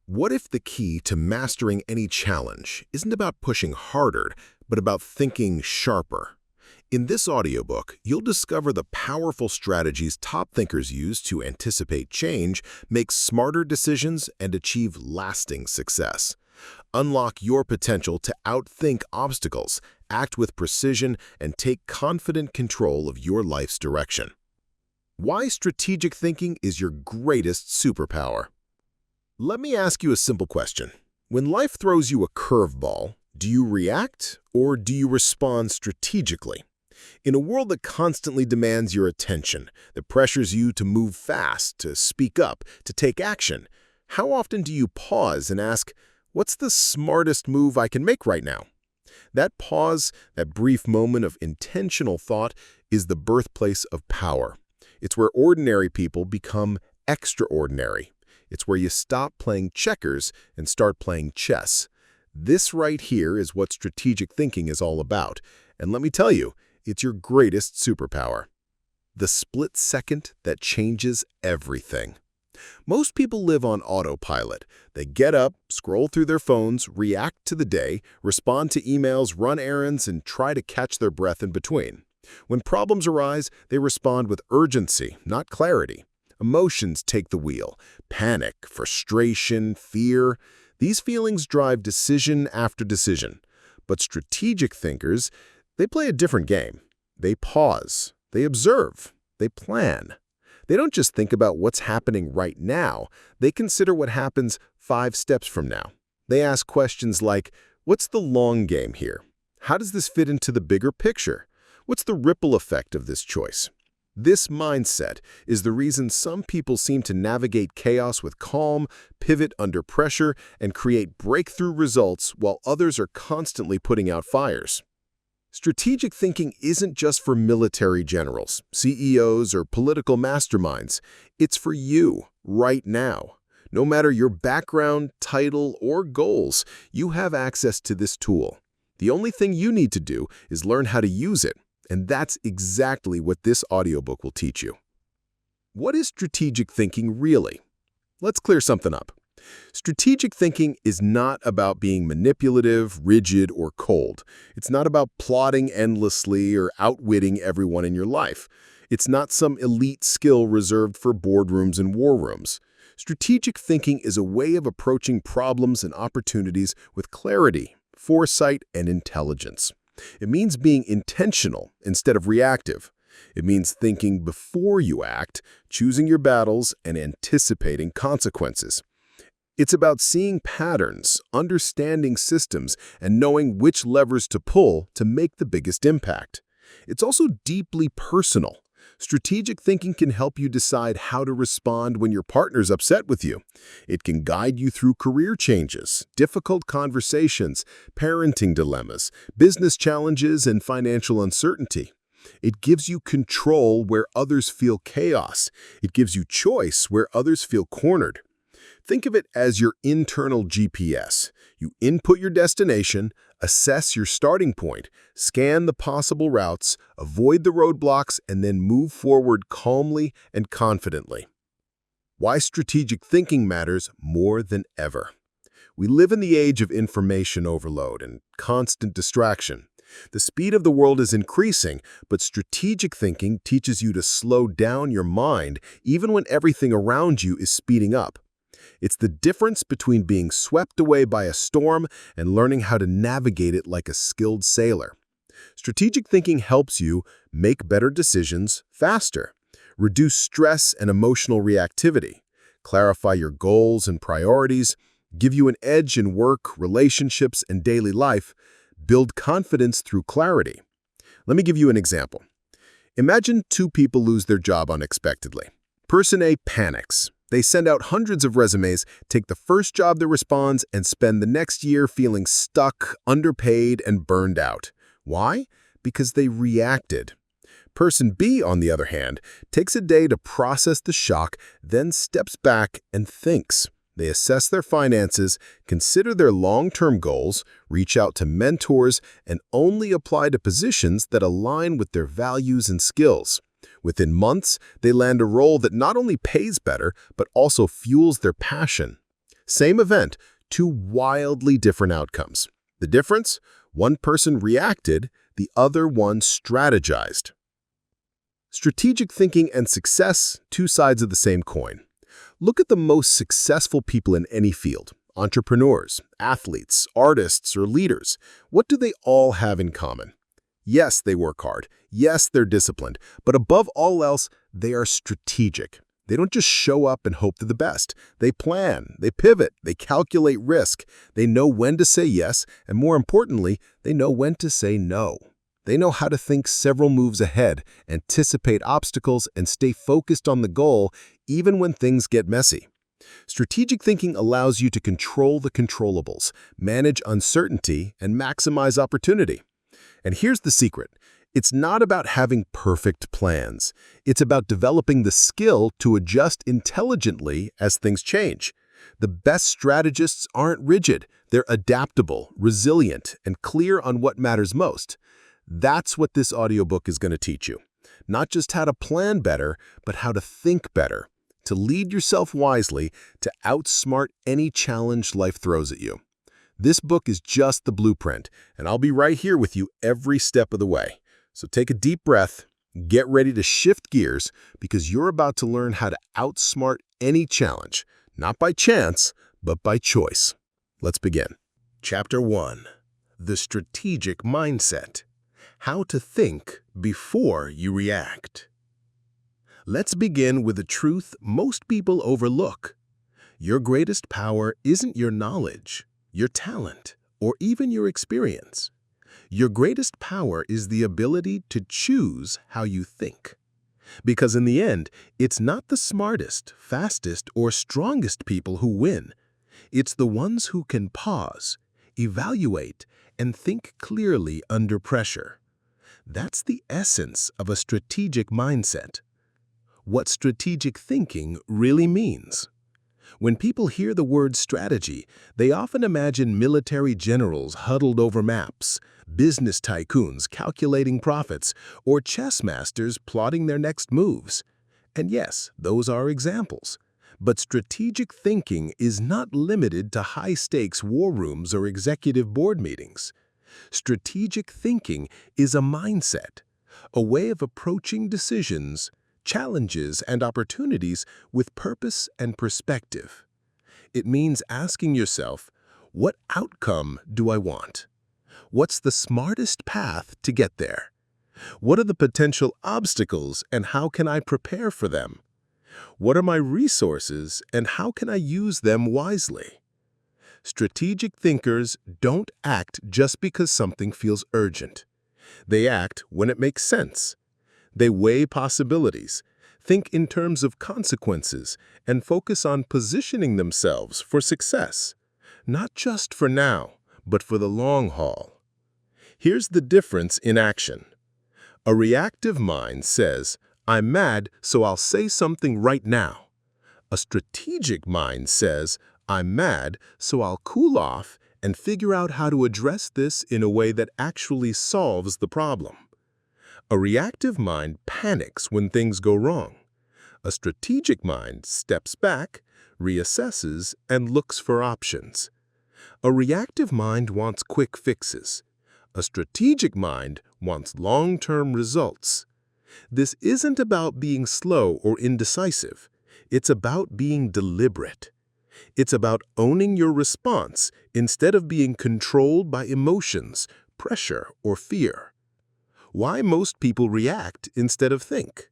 What if the key to mastering any challenge isn't about pushing harder, but about thinking sharper? In this audiobook, you'll discover the powerful strategies top thinkers use to anticipate change, make smarter decisions, and achieve lasting success. Unlock your potential to outthink obstacles, act with precision, and take confident control of your life's direction. Why strategic thinking is your greatest superpower. Let me ask you a simple question. When life throws you a curveball, do you react or do you respond strategically? In a world that constantly demands your attention, that pressures you to move fast, to speak up, to take action, how often do you pause and ask, what's the smartest move I can make right now? That pause, that brief moment of intentional thought, is the birthplace of power. It's where ordinary people become extraordinary. It's where you stop playing checkers and start playing chess. This right here is what strategic thinking is all about. And let me tell you, it's your greatest superpower. The split second that changes everything. Most people live on autopilot. They get up, scroll through their phones, react to the day, respond to emails, run errands, and try to catch their breath in between. When problems arise, they respond with urgency, not clarity. Emotions take the wheel. Panic, frustration, fear. These feelings drive decision after decision. But strategic thinkers, they play a different game. They pause. They observe. They plan. They don't just think about what's happening right now. They consider what happens 5 steps from now. They ask questions like, what's the long game here? How does this fit into the bigger picture? What's the ripple effect of this choice? This mindset is the reason some people seem to navigate chaos with calm, pivot under pressure, and create breakthrough results while others are constantly putting out fires. Strategic thinking isn't just for military generals, CEOs, or political masterminds. It's for you, right now. No matter your background, title, or goals, you have access to this tool. The only thing you need to do is learn how to use it. And that's exactly what this audiobook will teach you. What is strategic thinking really? Let's clear something up. Strategic thinking is not about being manipulative, rigid, or cold. It's not about plotting endlessly or outwitting everyone in your life. It's not some elite skill reserved for boardrooms and war rooms. Strategic thinking is a way of approaching problems and opportunities with clarity, foresight, and intelligence. It means being intentional instead of reactive. It means thinking before you act, choosing your battles, and anticipating consequences. It's about seeing patterns, understanding systems, and knowing which levers to pull to make the biggest impact. It's also deeply personal. Strategic thinking can help you decide how to respond when your partner's upset with you. It can guide you through career changes, difficult conversations, parenting dilemmas, business challenges, and financial uncertainty. It gives you control where others feel chaos. It gives you choice where others feel cornered. Think of it as your internal GPS. You input your destination, assess your starting point, scan the possible routes, avoid the roadblocks, and then move forward calmly and confidently. Why strategic thinking matters more than ever. We live in the age of information overload and constant distraction. The speed of the world is increasing, but strategic thinking teaches you to slow down your mind even when everything around you is speeding up. It's the difference between being swept away by a storm and learning how to navigate it like a skilled sailor. Strategic thinking helps you make better decisions faster, reduce stress and emotional reactivity, clarify your goals and priorities, give you an edge in work, relationships, and daily life, build confidence through clarity. Let me give you an example. Imagine 2 people lose their job unexpectedly. Person A panics. They send out hundreds of resumes, take the first job that responds, and spend the next year feeling stuck, underpaid, and burned out. Why? Because they reacted. Person B, on the other hand, takes a day to process the shock, then steps back and thinks. They assess their finances, consider their long-term goals, reach out to mentors, and only apply to positions that align with their values and skills. Within months, they land a role that not only pays better, but also fuels their passion. Same event, two wildly different outcomes. The difference? One person reacted, the other one strategized. Strategic thinking and success, two sides of the same coin. Look at the most successful people in any field. Entrepreneurs, athletes, artists, or leaders. What do they all have in common? Yes, they work hard. Yes, they're disciplined. But above all else, they are strategic. They don't just show up and hope for the best. They plan, they pivot, they calculate risk. They know when to say yes, and more importantly, they know when to say no. They know how to think several moves ahead, anticipate obstacles, and stay focused on the goal even when things get messy. Strategic thinking allows you to control the controllables, manage uncertainty, and maximize opportunity. And here's the secret. It's not about having perfect plans. It's about developing the skill to adjust intelligently as things change. The best strategists aren't rigid. They're adaptable, resilient, and clear on what matters most. That's what this audiobook is going to teach you. Not just how to plan better, but how to think better, to lead yourself wisely, to outsmart any challenge life throws at you. This book is just the blueprint, and I'll be right here with you every step of the way. So take a deep breath, get ready to shift gears, because you're about to learn how to outsmart any challenge, not by chance, but by choice. Let's begin. Chapter 1. The Strategic Mindset. How to think before you react. Let's begin with a truth most people overlook. Your greatest power isn't your knowledge, your talent, or even your experience. Your greatest power is the ability to choose how you think. Because in the end, it's not the smartest, fastest, or strongest people who win. It's the ones who can pause, evaluate, and think clearly under pressure. That's the essence of a strategic mindset. What strategic thinking really means. When people hear the word strategy, they often imagine military generals huddled over maps, business tycoons calculating profits, or chess masters plotting their next moves. And yes, those are examples. But strategic thinking is not limited to high-stakes war rooms or executive board meetings. Strategic thinking is a mindset, a way of approaching decisions, challenges, and opportunities with purpose and perspective. It means asking yourself, what outcome do I want? What's the smartest path to get there? What are the potential obstacles and how can I prepare for them? What are my resources and how can I use them wisely? Strategic thinkers don't act just because something feels urgent. They act when it makes sense. They weigh possibilities, think in terms of consequences, and focus on positioning themselves for success, not just for now, but for the long haul. Here's the difference in action. A reactive mind says, I'm mad, so I'll say something right now. A strategic mind says, I'm mad, so I'll cool off and figure out how to address this in a way that actually solves the problem. A reactive mind panics when things go wrong. A strategic mind steps back, reassesses, and looks for options. A reactive mind wants quick fixes. A strategic mind wants long-term results. This isn't about being slow or indecisive. It's about being deliberate. It's about owning your response instead of being controlled by emotions, pressure, or fear. Why most people react instead of think?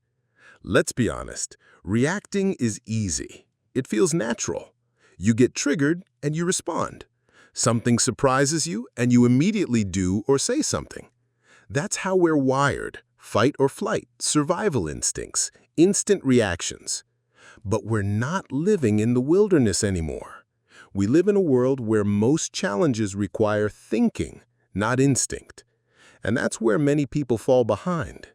Let's be honest, reacting is easy. It feels natural. You get triggered and you respond. Something surprises you and you immediately do or say something. That's how we're wired. Fight or flight, survival instincts, instant reactions. But we're not living in the wilderness anymore. We live in a world where most challenges require thinking, not instinct. And that's where many people fall behind.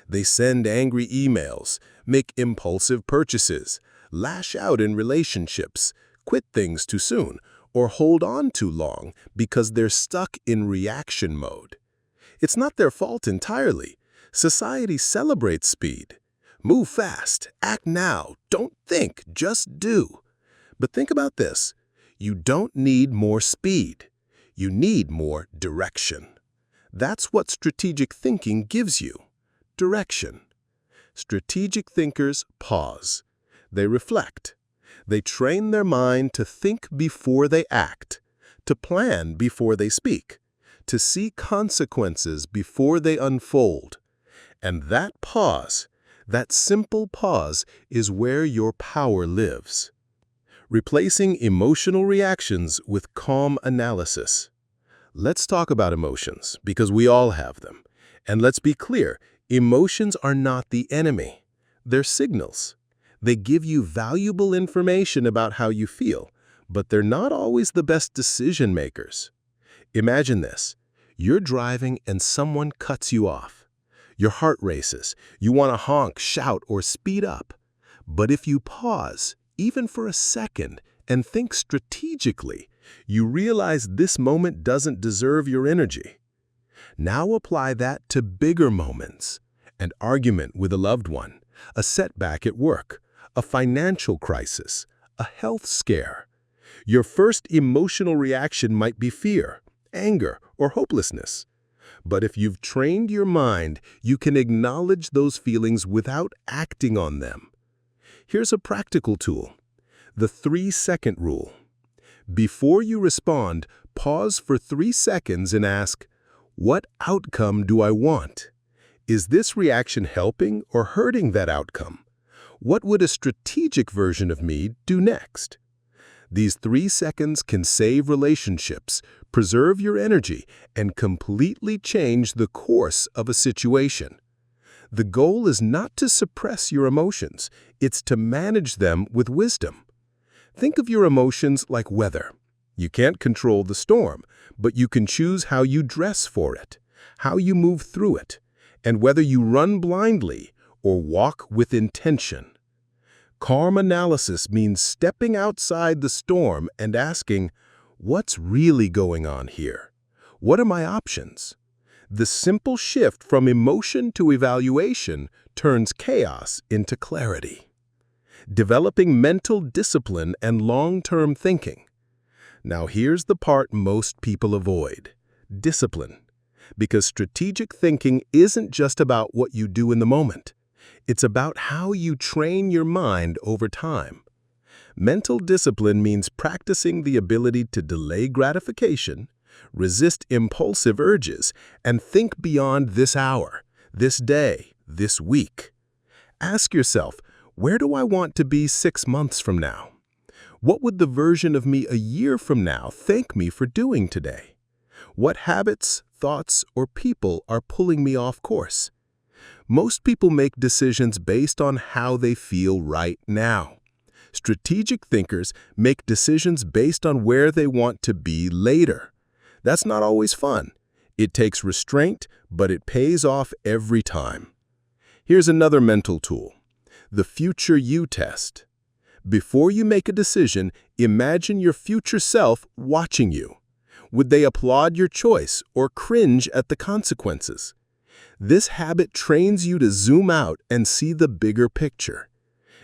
They send angry emails, make impulsive purchases, lash out in relationships, quit things too soon, or hold on too long because they're stuck in reaction mode. It's not their fault entirely. Society celebrates speed. Move fast, act now, don't think, just do. But think about this. You don't need more speed. You need more direction. That's what strategic thinking gives you. Direction. Strategic thinkers pause. They reflect. They train their mind to think before they act, to plan before they speak, to see consequences before they unfold. And that pause, that simple pause, is where your power lives. Replacing emotional reactions with calm analysis. Let's talk about emotions, because we all have them. And let's be clear, emotions are not the enemy. They're signals. They give you valuable information about how you feel, but they're not always the best decision makers. Imagine this. You're driving and someone cuts you off. Your heart races. You want to honk, shout, or speed up. But if you pause, even for a second, and think strategically, you realize this moment doesn't deserve your energy. Now apply that to bigger moments. An argument with a loved one, a setback at work, a financial crisis, a health scare. Your first emotional reaction might be fear, anger, or hopelessness. But if you've trained your mind, you can acknowledge those feelings without acting on them. Here's a practical tool. The 3-second rule. Before you respond, pause for 3 seconds and ask, what outcome do I want? Is this reaction helping or hurting that outcome? What would a strategic version of me do next? These 3 seconds can save relationships, preserve your energy, and completely change the course of a situation. The goal is not to suppress your emotions, it's to manage them with wisdom. Think of your emotions like weather. You can't control the storm, but you can choose how you dress for it, how you move through it, and whether you run blindly or walk with intention. Calm analysis means stepping outside the storm and asking, what's really going on here? What are my options? The simple shift from emotion to evaluation turns chaos into clarity. Developing mental discipline and long-term thinking. Now here's the part most people avoid: discipline. Because strategic thinking isn't just about what you do in the moment. It's about how you train your mind over time. Mental discipline means practicing the ability to delay gratification, resist impulsive urges, and think beyond this hour, this day, this week. Ask yourself, where do I want to be 6 months from now? What would the version of me a year from now thank me for doing today? What habits, thoughts, or people are pulling me off course? Most people make decisions based on how they feel right now. Strategic thinkers make decisions based on where they want to be later. That's not always fun. It takes restraint, but it pays off every time. Here's another mental tool: the future you test. Before you make a decision, imagine your future self watching you. Would they applaud your choice or cringe at the consequences? This habit trains you to zoom out and see the bigger picture.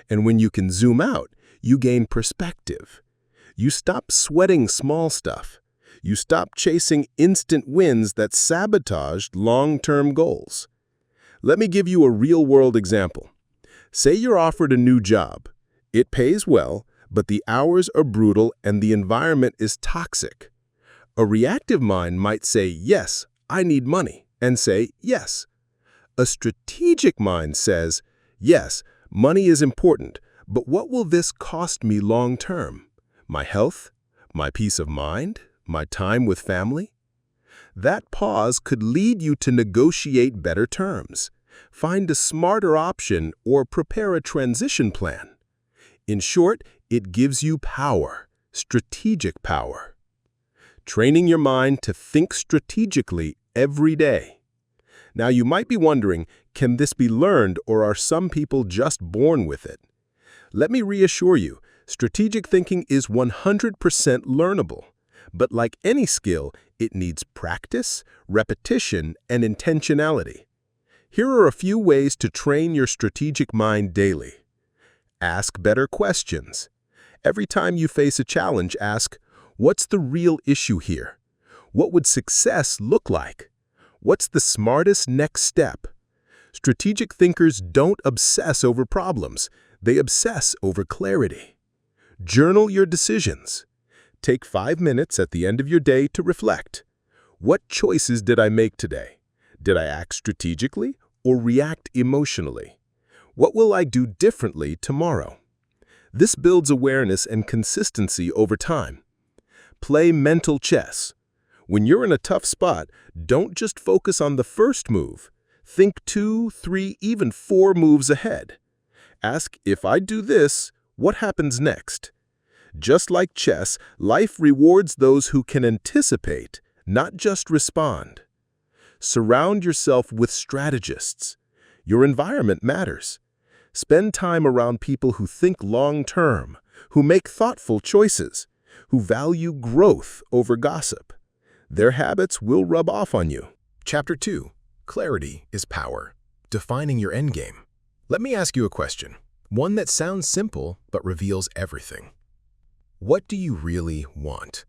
And when you can zoom out, you gain perspective. You stop sweating small stuff. You stop chasing instant wins that sabotaged long-term goals. Let me give you a real-world example. Say you're offered a new job. It pays well, but the hours are brutal and the environment is toxic. A reactive mind might say, yes, I need money, and say, yes. A strategic mind says, yes, money is important, but what will this cost me long-term? My health? My peace of mind? My time with family? That pause could lead you to negotiate better terms, find a smarter option, or prepare a transition plan. In short, it gives you power, strategic power. Training your mind to think strategically every day. Now you might be wondering, can this be learned or are some people just born with it? Let me reassure you, strategic thinking is 100% learnable. But like any skill, it needs practice, repetition, and intentionality. Here are a few ways to train your strategic mind daily. Ask better questions. Every time you face a challenge, ask, What's the real issue here? What would success look like? What's the smartest next step? Strategic thinkers don't obsess over problems. They obsess over clarity. Journal your decisions. Take 5 minutes at the end of your day to reflect. What choices did I make today? Did I act strategically or react emotionally? What will I do differently tomorrow? This builds awareness and consistency over time. Play mental chess. When you're in a tough spot, don't just focus on the first move. Think 2, 3, even 4 moves ahead. Ask, if I do this, what happens next? Just like chess, life rewards those who can anticipate, not just respond. Surround yourself with strategists. Your environment matters. Spend time around people who think long-term, who make thoughtful choices, who value growth over gossip. Their habits will rub off on you. Chapter 2. Clarity is power. Defining your endgame. Let me ask you a question, one that sounds simple but reveals everything. What do you really want?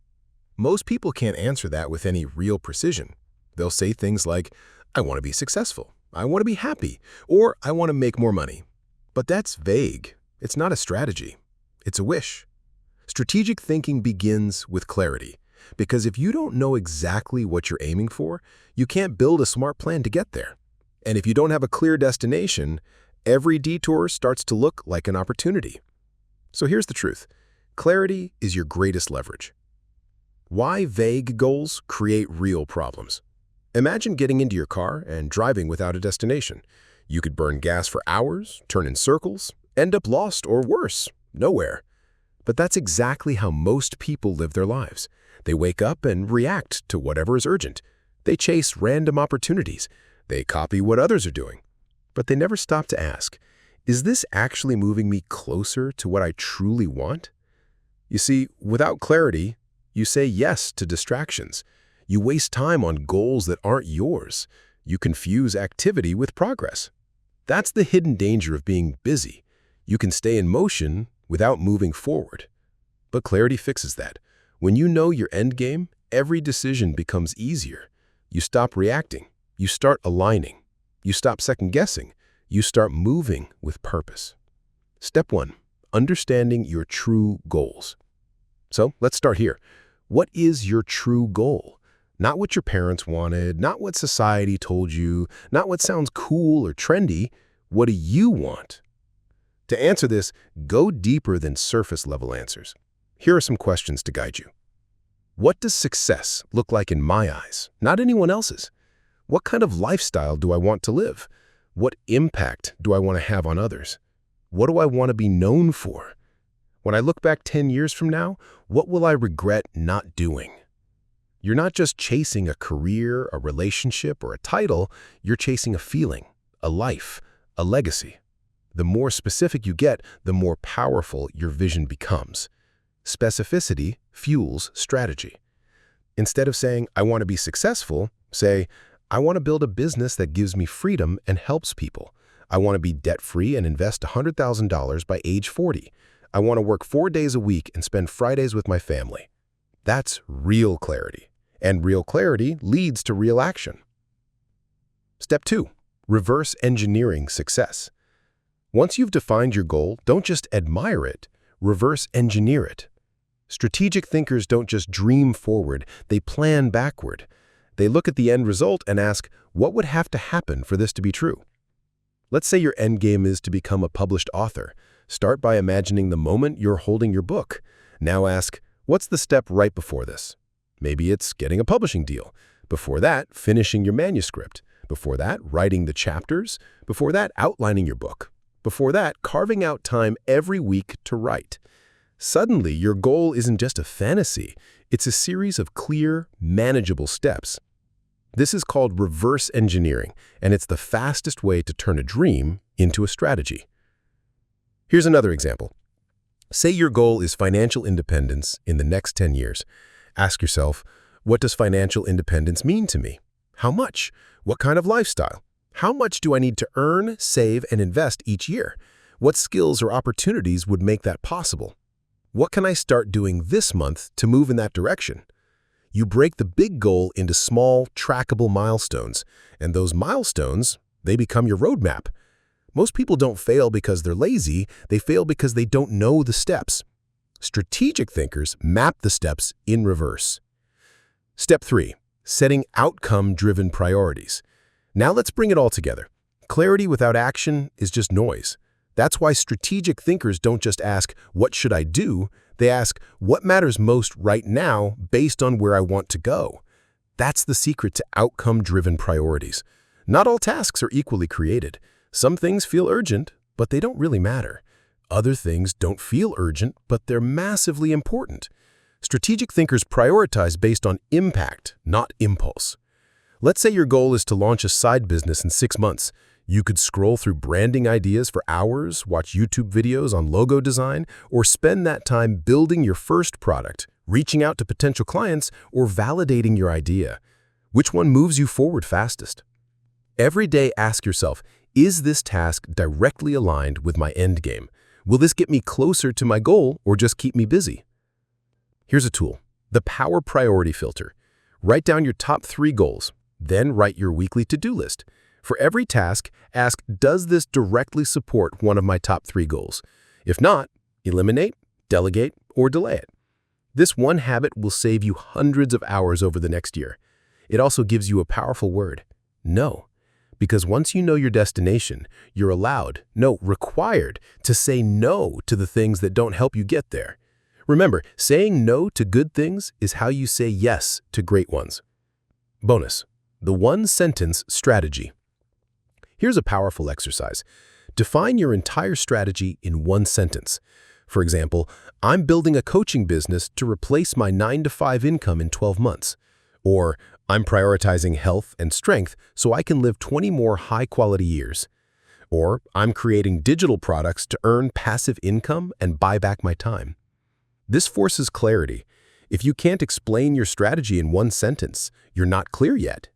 Most people can't answer that with any real precision. They'll say things like, I want to be successful, I want to be happy, or I want to make more money. But that's vague. It's not a strategy. It's a wish. Strategic thinking begins with clarity, because if you don't know exactly what you're aiming for, you can't build a smart plan to get there. And if you don't have a clear destination, every detour starts to look like an opportunity. So here's the truth. Clarity is your greatest leverage. Why vague goals create real problems? Imagine getting into your car and driving without a destination. You could burn gas for hours, turn in circles, end up lost or worse, nowhere. But that's exactly how most people live their lives. They wake up and react to whatever is urgent. They chase random opportunities. They copy what others are doing. But they never stop to ask, is this actually moving me closer to what I truly want? You see, without clarity, you say yes to distractions. You waste time on goals that aren't yours. You confuse activity with progress. That's the hidden danger of being busy. You can stay in motion without moving forward. But clarity fixes that. When you know your end game, every decision becomes easier. You stop reacting. You start aligning. You stop second-guessing. You start moving with purpose. Step 1. Understanding your true goals. So let's start here. What is your true goal? Not what your parents wanted, not what society told you, not what sounds cool or trendy. What do you want? To answer this, go deeper than surface-level answers. Here are some questions to guide you. What does success look like in my eyes, not anyone else's? What kind of lifestyle do I want to live? What impact do I want to have on others? What do I want to be known for? When I look back 10 years from now, what will I regret not doing? You're not just chasing a career, a relationship, or a title. You're chasing a feeling, a life, a legacy. The more specific you get, the more powerful your vision becomes. Specificity fuels strategy. Instead of saying, I want to be successful, say, I want to build a business that gives me freedom and helps people. I want to be debt-free and invest $100,000 by age 40. I want to work 4 days a week and spend Fridays with my family. That's real clarity. And real clarity leads to real action. Step 2. Reverse engineering success. Once you've defined your goal, don't just admire it, reverse engineer it. Strategic thinkers don't just dream forward, they plan backward. They look at the end result and ask, what would have to happen for this to be true? Let's say your end game is to become a published author. Start by imagining the moment you're holding your book. Now ask, what's the step right before this? Maybe it's getting a publishing deal. Before that, finishing your manuscript. Before that, writing the chapters. Before that, outlining your book. Before that, carving out time every week to write. Suddenly, your goal isn't just a fantasy. It's a series of clear, manageable steps. This is called reverse engineering, and it's the fastest way to turn a dream into a strategy. Here's another example. Say your goal is financial independence in the next 10 years. Ask yourself, what does financial independence mean to me? How much? What kind of lifestyle? How much do I need to earn, save, and invest each year? What skills or opportunities would make that possible? What can I start doing this month to move in that direction? You break the big goal into small, trackable milestones, and those milestones, they become your roadmap. Most people don't fail because they're lazy, they fail because they don't know the steps. Strategic thinkers map the steps in reverse. Step 3. Setting outcome-driven priorities. Now let's bring it all together. Clarity without action is just noise. That's why strategic thinkers don't just ask, "What should I do?" They ask, "What matters most right now based on where I want to go?" That's the secret to outcome-driven priorities. Not all tasks are equally created. Some things feel urgent, but they don't really matter. Other things don't feel urgent, but they're massively important. Strategic thinkers prioritize based on impact, not impulse. Let's say your goal is to launch a side business in 6 months. You could scroll through branding ideas for hours, watch YouTube videos on logo design, or spend that time building your first product, reaching out to potential clients, or validating your idea. Which one moves you forward fastest? Every day ask yourself, is this task directly aligned with my end game? Will this get me closer to my goal or just keep me busy? Here's a tool, the Power Priority Filter. Write down your top 3 goals, then write your weekly to-do list. For every task, ask, does this directly support one of my top 3 goals? If not, eliminate, delegate, or delay it. This one habit will save you hundreds of hours over the next year. It also gives you a powerful word, no. Because once you know your destination, you're allowed, no, required, to say no to the things that don't help you get there. Remember, saying no to good things is how you say yes to great ones. Bonus, the one-sentence strategy. Here's a powerful exercise. Define your entire strategy in one sentence. For example, I'm building a coaching business to replace my 9-to-5 income in 12 months. Or, I'm prioritizing health and strength so I can live 20 more high-quality years. Or, I'm creating digital products to earn passive income and buy back my time. This forces clarity. If you can't explain your strategy in one sentence, you're not clear yet.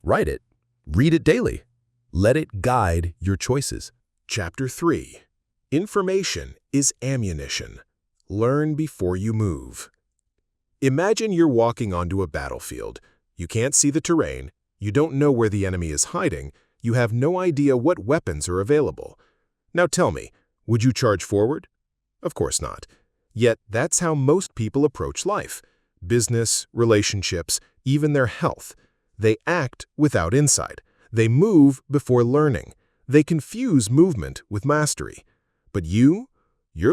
Write it. Read it daily. Let it guide your choices. Chapter 3. Information is ammunition. Learn before you move. Imagine you're walking onto a battlefield. You can't see the terrain, you don't know where the enemy is hiding, you have no idea what weapons are available. Now tell me, would you charge forward? Of course not. Yet that's how most people approach life. Business, relationships, even their health. They act without insight. They move before learning. They confuse movement with mastery. But you're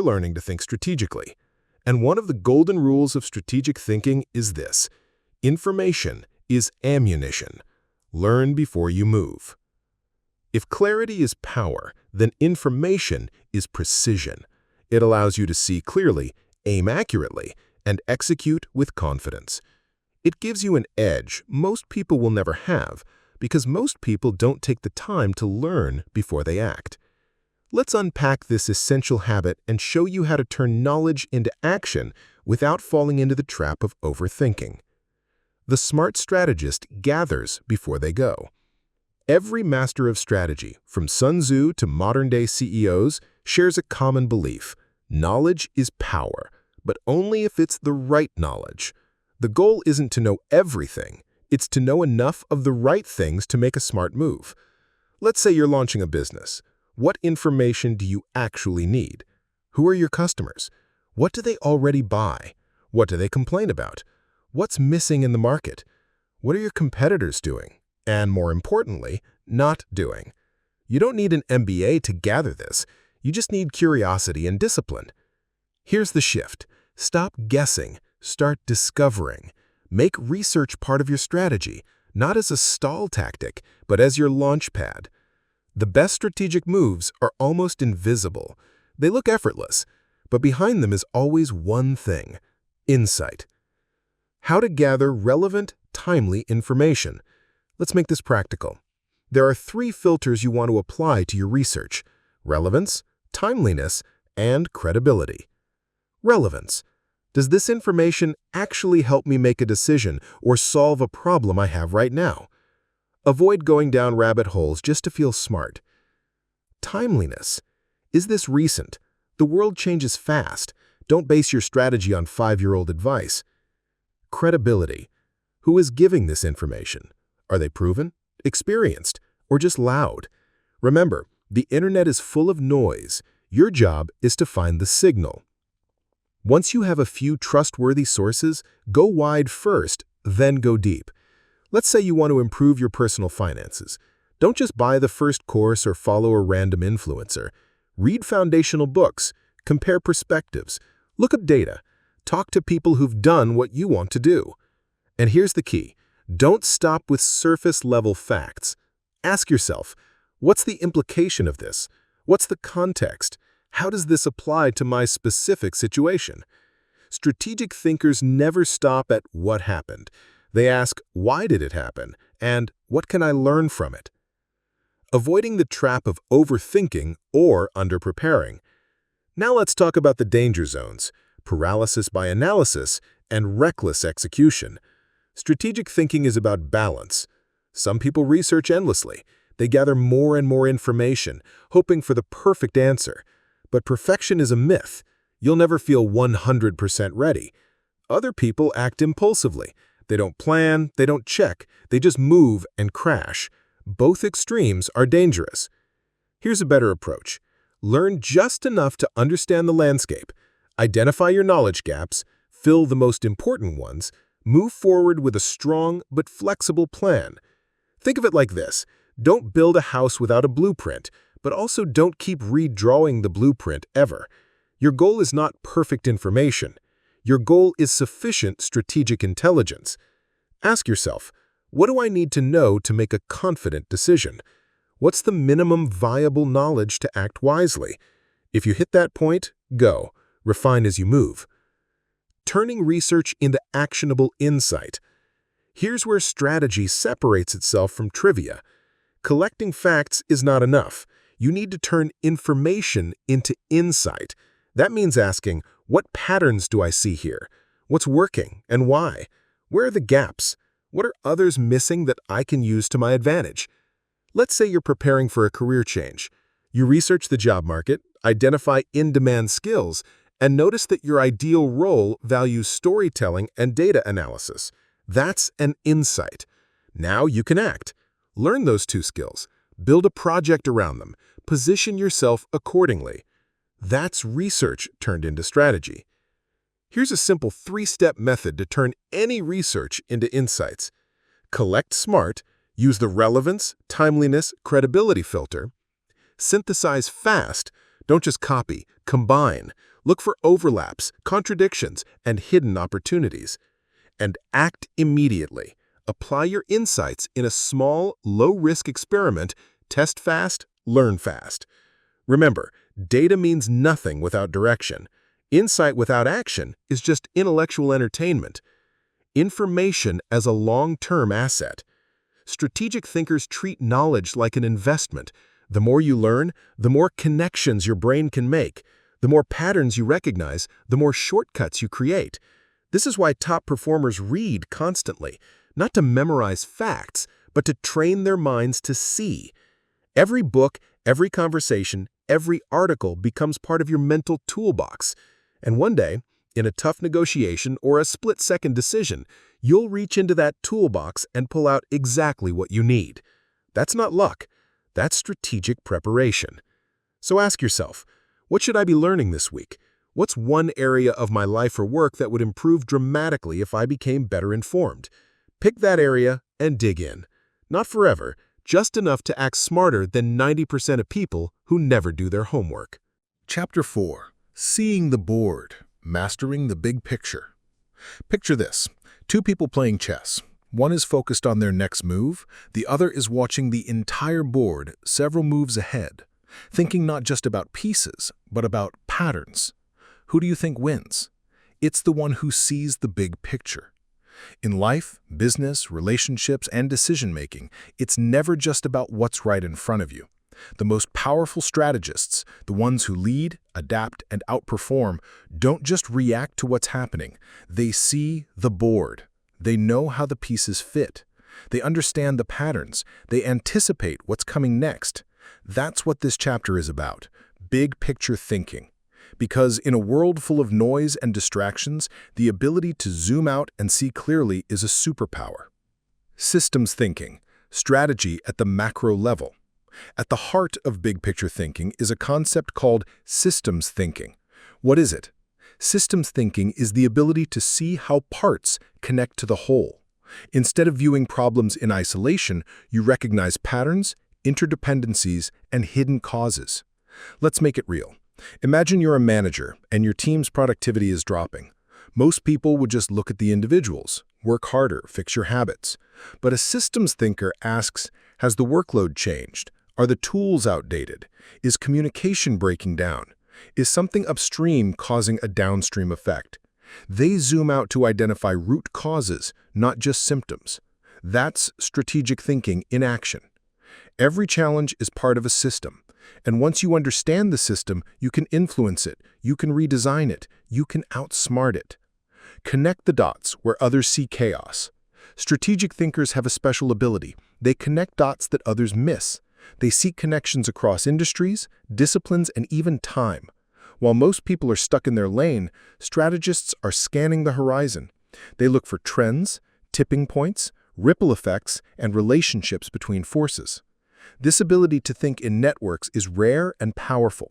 learning to think strategically. And one of the golden rules of strategic thinking is this: information is ammunition. Learn before you move. If clarity is power, then information is precision. It allows you to see clearly, aim accurately, and execute with confidence. It gives you an edge most people will never have, because most people don't take the time to learn before they act. Let's unpack this essential habit and show you how to turn knowledge into action without falling into the trap of overthinking. The smart strategist gathers before they go. Every master of strategy, from Sun Tzu to modern-day CEOs, shares a common belief: knowledge is power, but only if it's the right knowledge. The goal isn't to know everything, it's to know enough of the right things to make a smart move. Let's say you're launching a business. What information do you actually need? Who are your customers? What do they already buy? What do they complain about? What's missing in the market? What are your competitors doing? And more importantly, not doing? You don't need an MBA to gather this. You just need curiosity and discipline. Here's the shift. Stop guessing. Start discovering. Make research part of your strategy, not as a stall tactic, but as your launch pad. The best strategic moves are almost invisible. They look effortless, but behind them is always one thing: insight. How to gather relevant, timely information. Let's make this practical. There are 3 filters you want to apply to your research: relevance, timeliness, and credibility. Relevance. Does this information actually help me make a decision or solve a problem I have right now? Avoid going down rabbit holes just to feel smart. Timeliness. Is this recent? The world changes fast. Don't base your strategy on 5-year-old advice. Credibility. Who is giving this information? Are they proven, experienced, or just loud? Remember, the internet is full of noise. Your job is to find the signal. Once you have a few trustworthy sources, go wide first, then go deep. Let's say you want to improve your personal finances. Don't just buy the first course or follow a random influencer. Read foundational books, compare perspectives, look up data, talk to people who've done what you want to do. And here's the key. Don't stop with surface-level facts. Ask yourself, what's the implication of this? What's the context? How does this apply to my specific situation? Strategic thinkers never stop at what happened. They ask, why did it happen? And what can I learn from it? Avoiding the trap of overthinking or underpreparing. Now let's talk about the danger zones, paralysis by analysis, and reckless execution. Strategic thinking is about balance. Some people research endlessly. They gather more and more information, hoping for the perfect answer. But perfection is a myth. You'll never feel 100% ready. Other people act impulsively. They don't plan, they don't check, they just move and crash. Both extremes are dangerous. Here's a better approach. Learn just enough to understand the landscape. Identify your knowledge gaps, fill the most important ones, move forward with a strong but flexible plan. Think of it like this. Don't build a house without a blueprint, but also don't keep redrawing the blueprint ever. Your goal is not perfect information. Your goal is sufficient strategic intelligence. Ask yourself, what do I need to know to make a confident decision? What's the minimum viable knowledge to act wisely? If you hit that point, go. Refine as you move. Turning research into actionable insight. Here's where strategy separates itself from trivia. Collecting facts is not enough. You need to turn information into insight. That means asking, what patterns do I see here? What's working and why? Where are the gaps? What are others missing that I can use to my advantage? Let's say you're preparing for a career change. You research the job market, identify in-demand skills, and notice that your ideal role values storytelling and data analysis. That's an insight. Now you can act. Learn those two skills. Build a project around them. Position yourself accordingly. That's research turned into strategy. Here's a simple 3-step method to turn any research into insights. Collect smart, use the relevance, timeliness, credibility filter. Synthesize fast, don't just copy, combine. Look for overlaps, contradictions, and hidden opportunities. And act immediately. Apply your insights in a small, low-risk experiment. Test fast, learn fast. Remember, data means nothing without direction. Insight without action is just intellectual entertainment. Information as a long-term asset. Strategic thinkers treat knowledge like an investment. The more you learn, the more connections your brain can make. The more patterns you recognize, the more shortcuts you create. This is why top performers read constantly, not to memorize facts, but to train their minds to see. Every book, every conversation, every article becomes part of your mental toolbox. And one day, in a tough negotiation or a split-second decision, you'll reach into that toolbox and pull out exactly what you need. That's not luck. That's strategic preparation. So ask yourself, what should I be learning this week? What's one area of my life or work that would improve dramatically if I became better informed? Pick that area and dig in. Not forever, just enough to act smarter than 90% of people who never do their homework. Chapter 4. Seeing the board. Mastering the big picture. Picture this. 2 people playing chess. One is focused on their next move. The other is watching the entire board several moves ahead, thinking not just about pieces, but about patterns. Who do you think wins? It's the one who sees the big picture. In life, business, relationships, and decision-making, it's never just about what's right in front of you. The most powerful strategists, the ones who lead, adapt, and outperform, don't just react to what's happening. They see the board. They know how the pieces fit. They understand the patterns. They anticipate what's coming next. That's what this chapter is about. Big picture thinking. Because in a world full of noise and distractions, the ability to zoom out and see clearly is a superpower. Systems thinking, strategy at the macro level. At the heart of big-picture thinking is a concept called systems thinking. What is it? Systems thinking is the ability to see how parts connect to the whole. Instead of viewing problems in isolation, you recognize patterns, interdependencies, and hidden causes. Let's make it real. Imagine you're a manager and your team's productivity is dropping. Most people would just look at the individuals, work harder, fix your habits. But a systems thinker asks, has the workload changed? Are the tools outdated? Is communication breaking down? Is something upstream causing a downstream effect? They zoom out to identify root causes, not just symptoms. That's strategic thinking in action. Every challenge is part of a system. And once you understand the system, you can influence it, you can redesign it, you can outsmart it. Connect the dots where others see chaos. Strategic thinkers have a special ability. They connect dots that others miss. They seek connections across industries, disciplines, and even time. While most people are stuck in their lane, strategists are scanning the horizon. They look for trends, tipping points, ripple effects, and relationships between forces. This ability to think in networks is rare and powerful.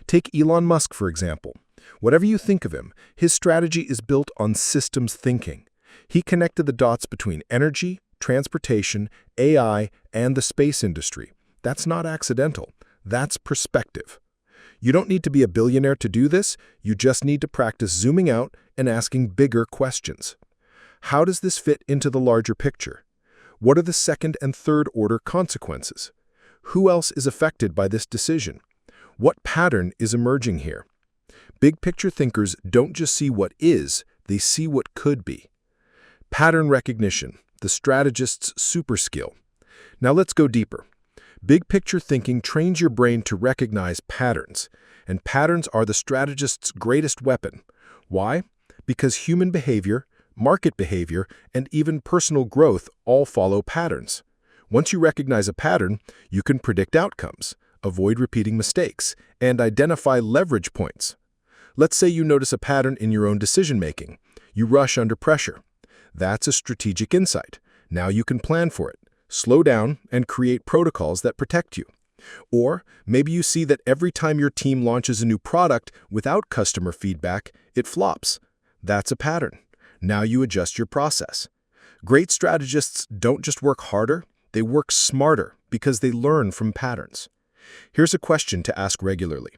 Take Elon Musk, for example. Whatever you think of him, his strategy is built on systems thinking. He connected the dots between energy, transportation, AI, and the space industry. That's not accidental. That's perspective. You don't need to be a billionaire to do this. You just need to practice zooming out and asking bigger questions. How does this fit into the larger picture? What are the second and third order consequences? Who else is affected by this decision? What pattern is emerging here? Big picture thinkers don't just see what is, they see what could be. Pattern recognition, the strategist's super skill. Now let's go deeper. Big picture thinking trains your brain to recognize patterns, and patterns are the strategist's greatest weapon. Why? Because human behavior, market behavior, and even personal growth all follow patterns. Once you recognize a pattern, you can predict outcomes, avoid repeating mistakes, and identify leverage points. Let's say you notice a pattern in your own decision-making. You rush under pressure. That's a strategic insight. Now you can plan for it, slow down, and create protocols that protect you. Or maybe you see that every time your team launches a new product without customer feedback, it flops. That's a pattern. Now you adjust your process. Great strategists don't just work harder, they work smarter because they learn from patterns. Here's a question to ask regularly.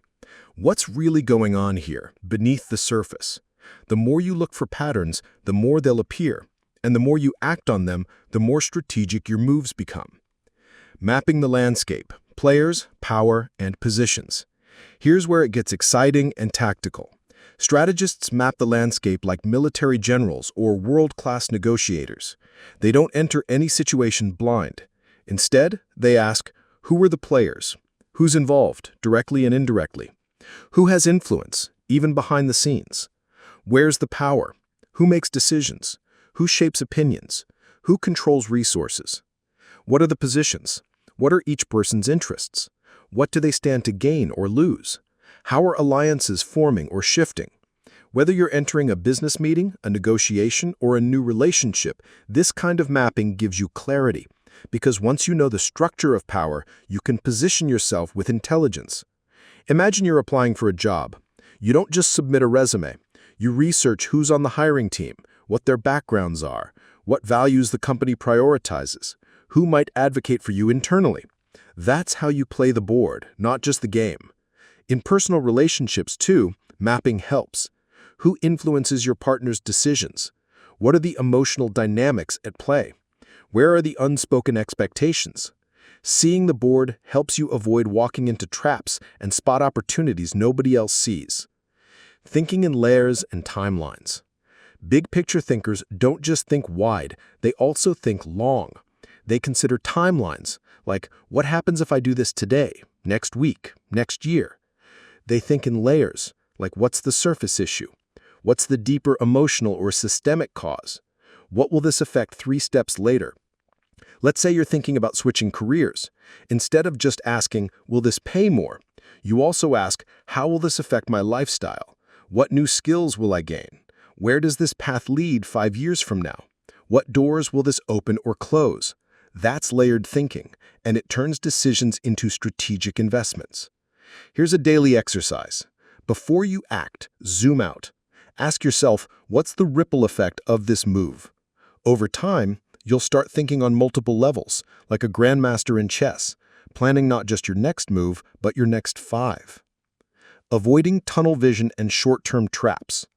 What's really going on here, beneath the surface? The more you look for patterns, the more they'll appear, and the more you act on them, the more strategic your moves become. Mapping the landscape, players, power, and positions. Here's where it gets exciting and tactical. Strategists map the landscape like military generals or world-class negotiators. They don't enter any situation blind. Instead, they ask, who are the players? Who's involved, directly and indirectly? Who has influence, even behind the scenes? Where's the power? Who makes decisions? Who shapes opinions? Who controls resources? What are the positions? What are each person's interests? What do they stand to gain or lose? How are alliances forming or shifting? Whether you're entering a business meeting, a negotiation, or a new relationship, this kind of mapping gives you clarity, because once you know the structure of power, you can position yourself with intelligence. Imagine you're applying for a job. You don't just submit a resume. You research who's on the hiring team, what their backgrounds are, what values the company prioritizes, who might advocate for you internally. That's how you play the board, not just the game. In personal relationships, too, mapping helps. Who influences your partner's decisions? What are the emotional dynamics at play? Where are the unspoken expectations? Seeing the board helps you avoid walking into traps and spot opportunities nobody else sees. Thinking in layers and timelines. Big picture thinkers don't just think wide, they also think long. They consider timelines, like what happens if I do this today, next week, next year? They think in layers, like what's the surface issue? What's the deeper emotional or systemic cause? What will this affect 3 steps later? Let's say you're thinking about switching careers. Instead of just asking, will this pay more? You also ask, how will this affect my lifestyle? What new skills will I gain? Where does this path lead 5 years from now? What doors will this open or close? That's layered thinking, and it turns decisions into strategic investments. Here's a daily exercise. Before you act, zoom out. Ask yourself, what's the ripple effect of this move? Over time, you'll start thinking on multiple levels, like a grandmaster in chess, planning not just your next move, but your next 5. Avoiding tunnel vision and short-term traps.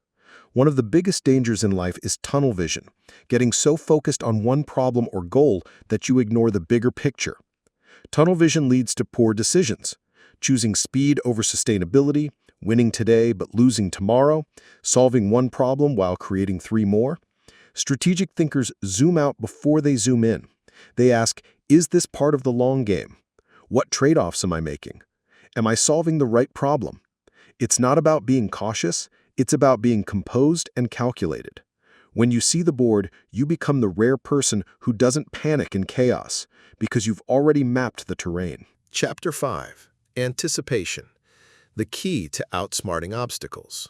One of the biggest dangers in life is tunnel vision, getting so focused on one problem or goal that you ignore the bigger picture. Tunnel vision leads to poor decisions, choosing speed over sustainability, winning today but losing tomorrow, solving one problem while creating 3 more. Strategic thinkers zoom out before they zoom in. They ask, is this part of the long game? What trade-offs am I making? Am I solving the right problem? It's not about being cautious, it's about being composed and calculated. When you see the board, you become the rare person who doesn't panic in chaos, because you've already mapped the terrain. Chapter 5. Anticipation. The key to outsmarting obstacles.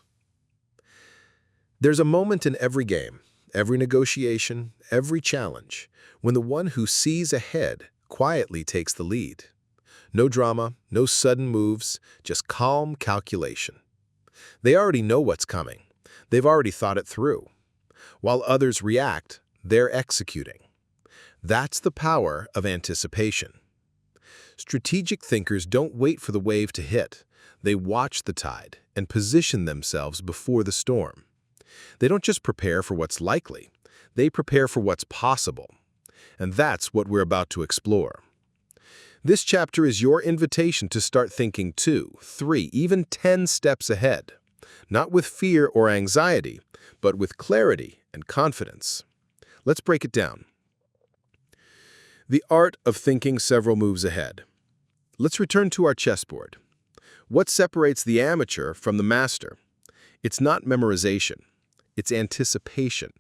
There's a moment in every game, every negotiation, every challenge, when the one who sees ahead quietly takes the lead. No drama, no sudden moves, just calm calculation. They already know what's coming. They've already thought it through. While others react, they're executing. That's the power of anticipation. Strategic thinkers don't wait for the wave to hit. They watch the tide and position themselves before the storm. They don't just prepare for what's likely. They prepare for what's possible. And that's what we're about to explore. This chapter is your invitation to start thinking 2, 3, even 10 steps ahead. Not with fear or anxiety, but with clarity and confidence. Let's break it down. The art of thinking several moves ahead. Let's return to our chessboard. What separates the amateur from the master? It's not memorization. It's anticipation.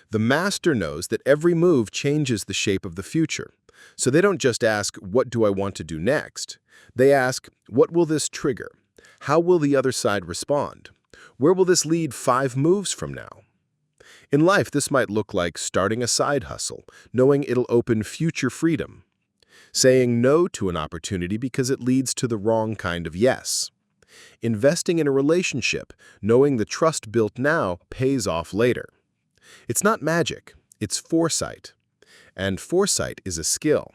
The master knows that every move changes the shape of the future. So they don't just ask, what do I want to do next? They ask, what will this trigger? How will the other side respond? Where will this lead 5 moves from now? In life, this might look like starting a side hustle, knowing it'll open future freedom. Saying no to an opportunity because it leads to the wrong kind of yes. Investing in a relationship, knowing the trust built now pays off later. It's not magic, it's foresight. And foresight is a skill.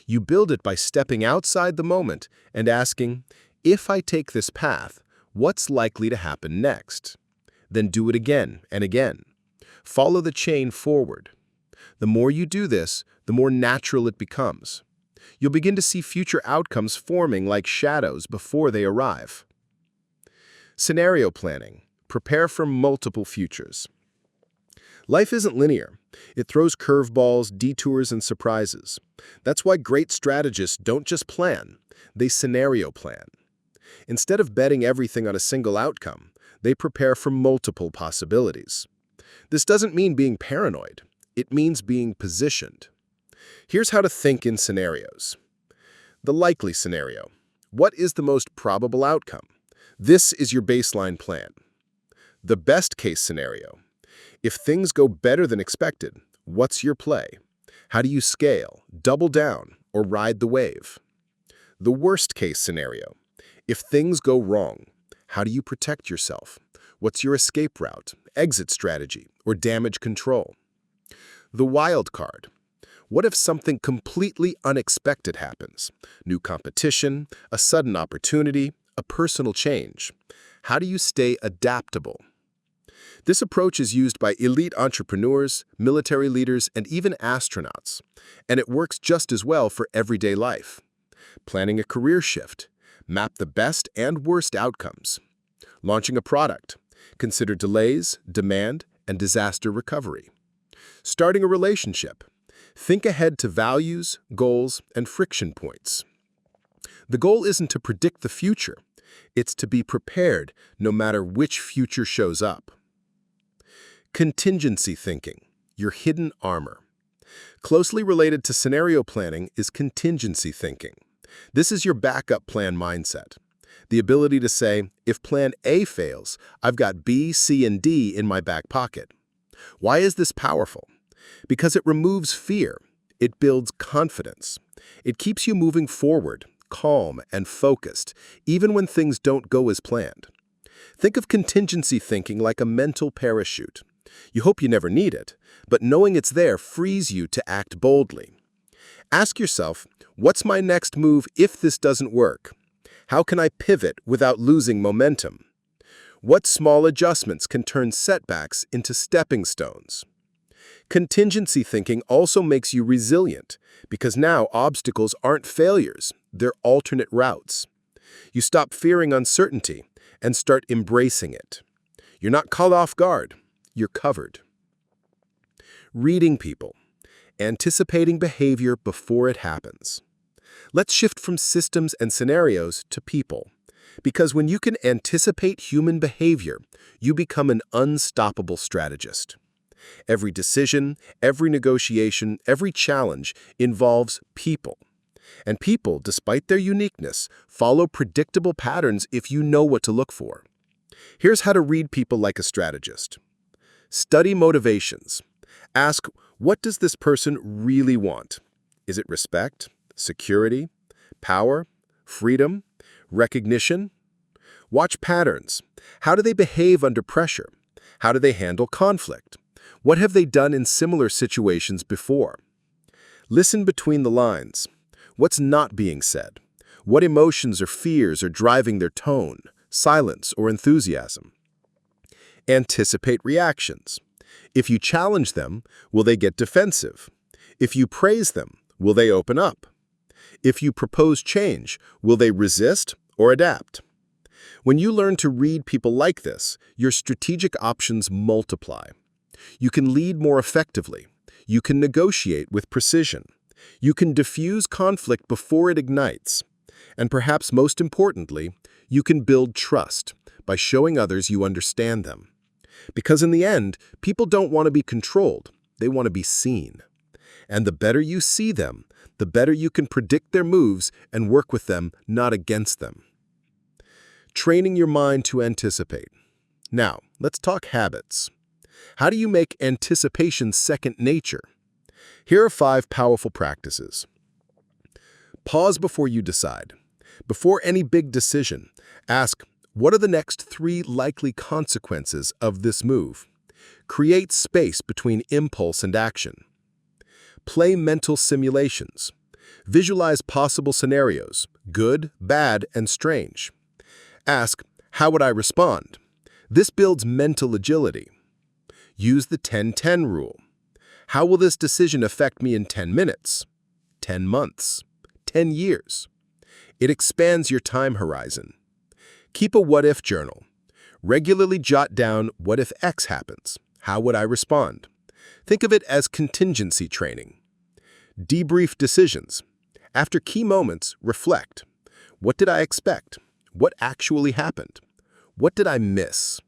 You build it by stepping outside the moment and asking, if I take this path, what's likely to happen next? Then do it again and again. Follow the chain forward. The more you do this, the more natural it becomes. You'll begin to see future outcomes forming like shadows before they arrive. Scenario planning. Prepare for multiple futures. Life isn't linear. It throws curveballs, detours, and surprises. That's why great strategists don't just plan, they scenario plan. Instead of betting everything on a single outcome, they prepare for multiple possibilities. This doesn't mean being paranoid. It means being positioned. Here's how to think in scenarios. The likely scenario. What is the most probable outcome? This is your baseline plan. The best case scenario. If things go better than expected, what's your play? How do you scale, double down, or ride the wave? The worst case scenario. If things go wrong, how do you protect yourself? What's your escape route, exit strategy, or damage control? The wild card. What if something completely unexpected happens? New competition, a sudden opportunity, a personal change. How do you stay adaptable? This approach is used by elite entrepreneurs, military leaders, and even astronauts. And it works just as well for everyday life. Planning a career shift. Map the best and worst outcomes. Launching a product. Consider delays, demand, and disaster recovery. Starting a relationship. Think ahead to values, goals, and friction points. The goal isn't to predict the future. It's to be prepared no matter which future shows up. Contingency thinking, your hidden armor. Closely related to scenario planning is contingency thinking. This is your backup plan mindset. The ability to say, if plan A fails, I've got B, C, and D in my back pocket. Why is this powerful? Because it removes fear. It builds confidence. It keeps you moving forward, calm and focused, even when things don't go as planned. Think of contingency thinking like a mental parachute. You hope you never need it, but knowing it's there frees you to act boldly. Ask yourself, what's my next move if this doesn't work? How can I pivot without losing momentum? What small adjustments can turn setbacks into stepping stones? Contingency thinking also makes you resilient, because now obstacles aren't failures, they're alternate routes. You stop fearing uncertainty and start embracing it. You're not caught off guard, you're covered. Reading people. Anticipating behavior before it happens. Let's shift from systems and scenarios to people. Because when you can anticipate human behavior, you become an unstoppable strategist. Every decision, every negotiation, every challenge involves people. And people, despite their uniqueness, follow predictable patterns if you know what to look for. Here's how to read people like a strategist. Study motivations. Ask, what does this person really want? Is it respect, security, power, freedom, recognition? Watch patterns. How do they behave under pressure? How do they handle conflict? What have they done in similar situations before? Listen between the lines. What's not being said? What emotions or fears are driving their tone, silence, or enthusiasm? Anticipate reactions. If you challenge them, will they get defensive? If you praise them, will they open up? If you propose change, will they resist or adapt? When you learn to read people like this, your strategic options multiply. You can lead more effectively. You can negotiate with precision. You can diffuse conflict before it ignites. And perhaps most importantly, you can build trust by showing others you understand them. Because in the end, people don't want to be controlled. They want to be seen. And the better you see them, the better you can predict their moves and work with them, not against them. Training your mind to anticipate. Now, let's talk habits. How do you make anticipation second nature? Here are 5 powerful practices. Pause before you decide. Before any big decision, ask, what are the next 3 likely consequences of this move? Create space between impulse and action. Play mental simulations. Visualize possible scenarios, good, bad, and strange. Ask, how would I respond? This builds mental agility. Use the 10-10 rule. How will this decision affect me in 10 minutes, 10 months, 10 years? It expands your time horizon. Keep a what-if journal. Regularly jot down what if X happens. How would I respond? Think of it as contingency training. Debrief decisions. After key moments, reflect. What did I expect? What actually happened? What did I miss?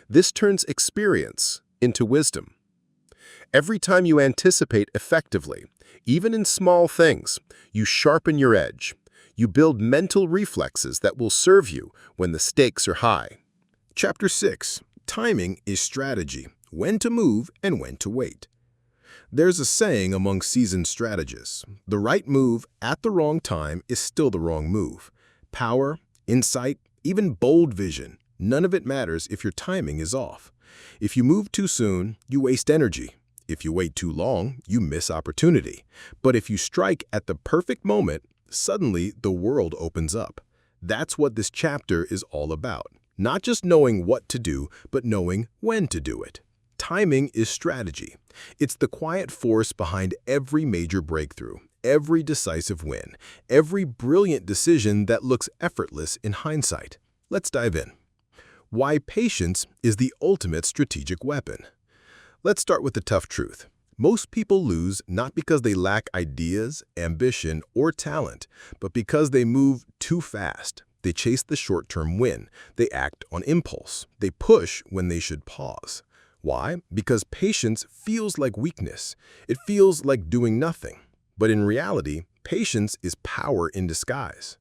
This turns experience into wisdom. Every time you anticipate effectively, even in small things, you sharpen your edge. You build mental reflexes that will serve you when the stakes are high. Chapter 6. Timing is strategy. When to move and when to wait. There's a saying among seasoned strategists, the right move at the wrong time is still the wrong move. Power, insight, even bold vision, none of it matters if your timing is off. If you move too soon, you waste energy. If you wait too long, you miss opportunity. But if you strike at the perfect moment, suddenly the world opens up. That's what this chapter is all about. Not just knowing what to do, but knowing when to do it. Timing is strategy. It's the quiet force behind every major breakthrough, every decisive win, every brilliant decision that looks effortless in hindsight. Let's dive in. Why patience is the ultimate strategic weapon. Let's start with the tough truth. Most people lose not because they lack ideas, ambition, or talent, but because they move too fast. They chase the short-term win. They act on impulse. They push when they should pause. Why? Because patience feels like weakness. It feels like doing nothing. But in reality, patience is power in disguise.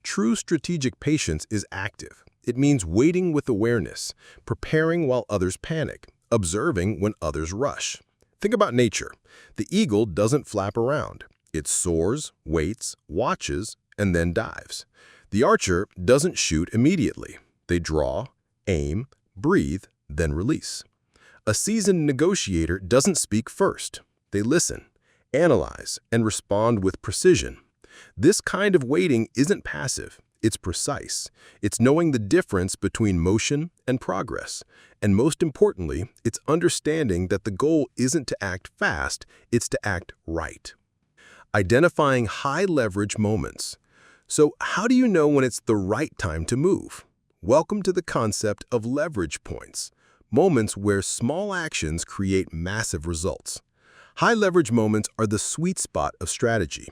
True strategic patience is active. It means waiting with awareness, preparing while others panic, observing when others rush. Think about nature. The eagle doesn't flap around. It soars, waits, watches, and then dives. The archer doesn't shoot immediately. They draw, aim, breathe, then release. A seasoned negotiator doesn't speak first. They listen, analyze, and respond with precision. This kind of waiting isn't passive. It's precise. It's knowing the difference between motion and progress. And most importantly, it's understanding that the goal isn't to act fast, it's to act right. Identifying high-leverage moments. So how do you know when it's the right time to move? Welcome to the concept of leverage points, moments where small actions create massive results. High-leverage moments are the sweet spot of strategy.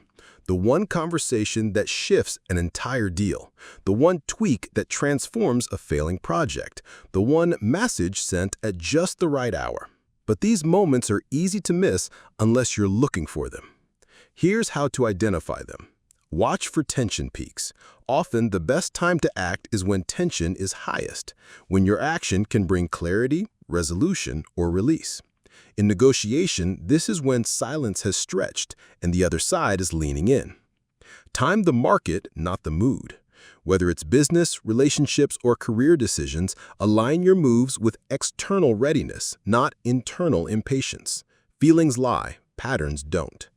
The one conversation that shifts an entire deal, the one tweak that transforms a failing project, the one message sent at just the right hour. But these moments are easy to miss unless you're looking for them. Here's how to identify them. Watch for tension peaks. Often, the best time to act is when tension is highest, when your action can bring clarity, resolution, or release. In negotiation, this is when silence has stretched and the other side is leaning in. Time the market, not the mood. Whether it's business, relationships, or career decisions, align your moves with external readiness, not internal impatience. Feelings lie, patterns don't.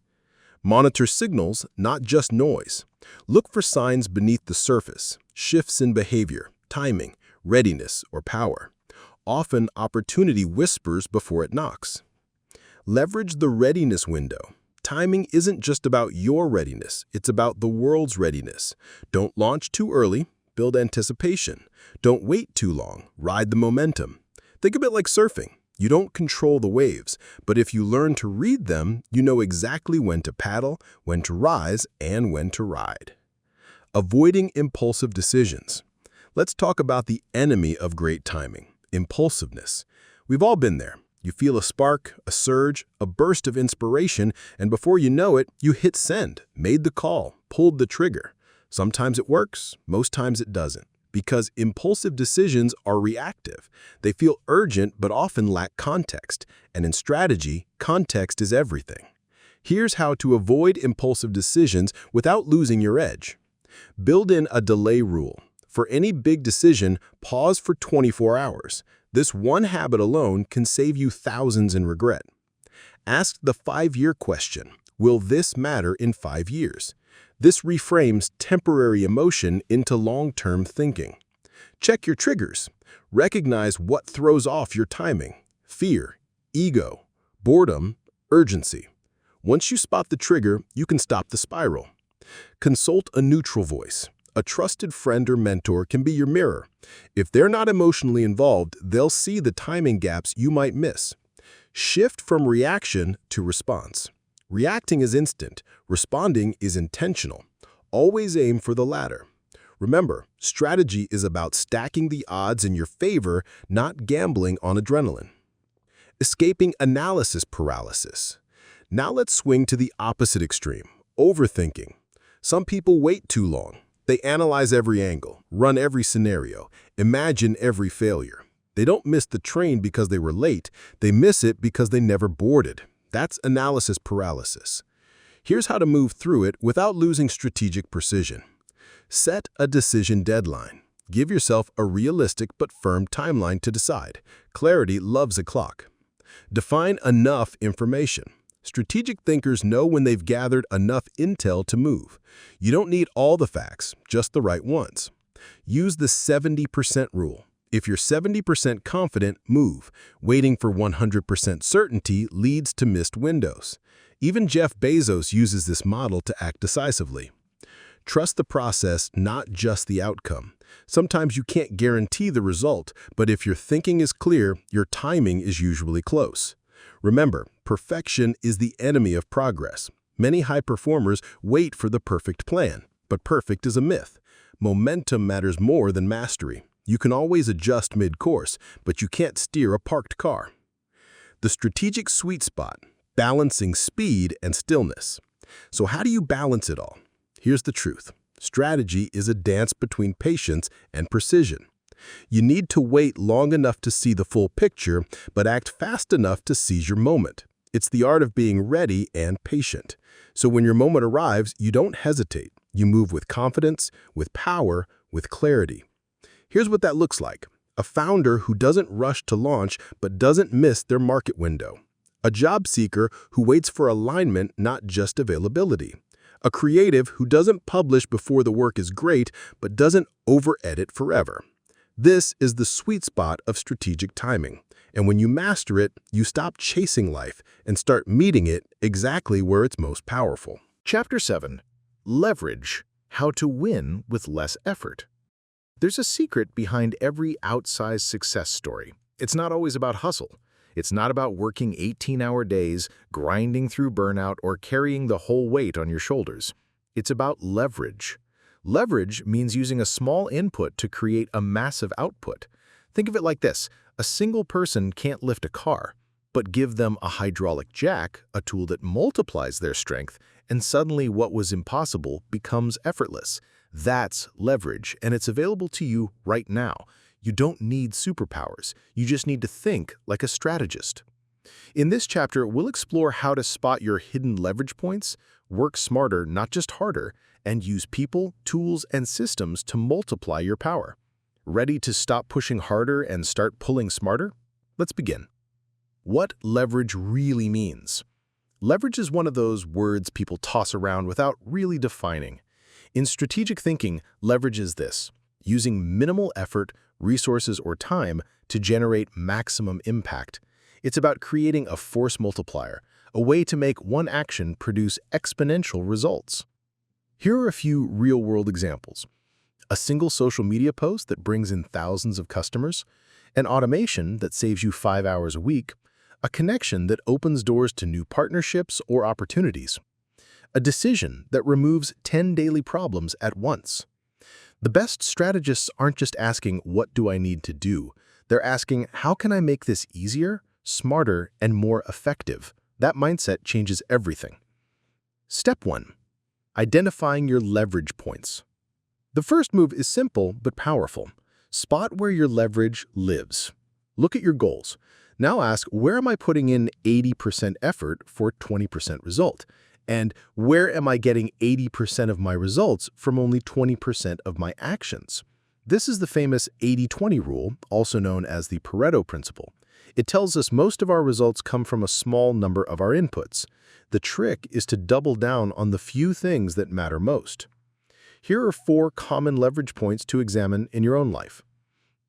Monitor signals, not just noise. Look for signs beneath the surface, shifts in behavior, timing, readiness, or power. Often, opportunity whispers before it knocks. Leverage the readiness window. Timing isn't just about your readiness, it's about the world's readiness. Don't launch too early, build anticipation. Don't wait too long, ride the momentum. Think of it like surfing. You don't control the waves, but if you learn to read them, you know exactly when to paddle, when to rise, and when to ride. Avoiding impulsive decisions. Let's talk about the enemy of great timing, impulsiveness. We've all been there. You feel a spark, a surge, a burst of inspiration, and before you know it, you hit send, made the call, pulled the trigger. Sometimes it works, most times it doesn't. Because impulsive decisions are reactive. They feel urgent but often lack context, and in strategy, context is everything. Here's how to avoid impulsive decisions without losing your edge. Build in a delay rule. For any big decision, pause for 24 hours. This one habit alone can save you thousands in regret. Ask the 5-year question. Will this matter in 5 years? This reframes temporary emotion into long-term thinking. Check your triggers. Recognize what throws off your timing: fear, ego, boredom, urgency. Once you spot the trigger, you can stop the spiral. Consult a neutral voice. A trusted friend or mentor can be your mirror. If they're not emotionally involved, they'll see the timing gaps you might miss. Shift from reaction to response. Reacting is instant. Responding is intentional. Always aim for the latter. Remember, strategy is about stacking the odds in your favor, not gambling on adrenaline. Escaping analysis paralysis. Now let's swing to the opposite extreme, overthinking. Some people wait too long. They analyze every angle, run every scenario, imagine every failure. They don't miss the train because they were late. They miss it because they never boarded. That's analysis paralysis. Here's how to move through it without losing strategic precision. Set a decision deadline. Give yourself a realistic but firm timeline to decide. Clarity loves a clock. Define enough information. Strategic thinkers know when they've gathered enough intel to move. You don't need all the facts, just the right ones. Use the 70% rule. If you're 70% confident, move. Waiting for 100% certainty leads to missed windows. Even Jeff Bezos uses this model to act decisively. Trust the process, not just the outcome. Sometimes you can't guarantee the result, but if your thinking is clear, your timing is usually close. Remember, perfection is the enemy of progress. Many high performers wait for the perfect plan, but perfect is a myth. Momentum matters more than mastery. You can always adjust mid-course, but you can't steer a parked car. The strategic sweet spot, balancing speed and stillness. So how do you balance it all? Here's the truth. Strategy is a dance between patience and precision. You need to wait long enough to see the full picture, but act fast enough to seize your moment. It's the art of being ready and patient. So when your moment arrives, you don't hesitate. You move with confidence, with power, with clarity. Here's what that looks like. A founder who doesn't rush to launch but doesn't miss their market window. A job seeker who waits for alignment, not just availability. A creative who doesn't publish before the work is great but doesn't over-edit forever. This is the sweet spot of strategic timing. And when you master it, you stop chasing life and start meeting it exactly where it's most powerful. Chapter 7. Leverage: How to Win with Less Effort. There's a secret behind every outsized success story. It's not always about hustle. It's not about working 18-hour days, grinding through burnout, or carrying the whole weight on your shoulders. It's about leverage. Leverage means using a small input to create a massive output. Think of it like this. A single person can't lift a car, but give them a hydraulic jack, a tool that multiplies their strength, and suddenly what was impossible becomes effortless. That's leverage, and it's available to you right now. You don't need superpowers. You just need to think like a strategist. In this chapter, we'll explore how to spot your hidden leverage points, work smarter, not just harder, and use people, tools, and systems to multiply your power. Ready to stop pushing harder and start pulling smarter? Let's begin. What leverage really means. Leverage is one of those words people toss around without really defining. In strategic thinking, leverage is this: using minimal effort, resources, or time to generate maximum impact. It's about creating a force multiplier, a way to make one action produce exponential results. Here are a few real-world examples. A single social media post that brings in thousands of customers, an automation that saves you 5 hours a week, a connection that opens doors to new partnerships or opportunities, a decision that removes 10 daily problems at once. The best strategists aren't just asking, what do I need to do? They're asking, how can I make this easier, smarter, and more effective? That mindset changes everything. Step 1. Identifying your leverage points. The first move is simple but powerful. Spot where your leverage lives. Look at your goals. Now ask, where am I putting in 80% effort for 20% result? And where am I getting 80% of my results from only 20% of my actions? This is the famous 80-20 rule, also known as the Pareto principle. It tells us most of our results come from a small number of our inputs. The trick is to double down on the few things that matter most. Here are 4 common leverage points to examine in your own life.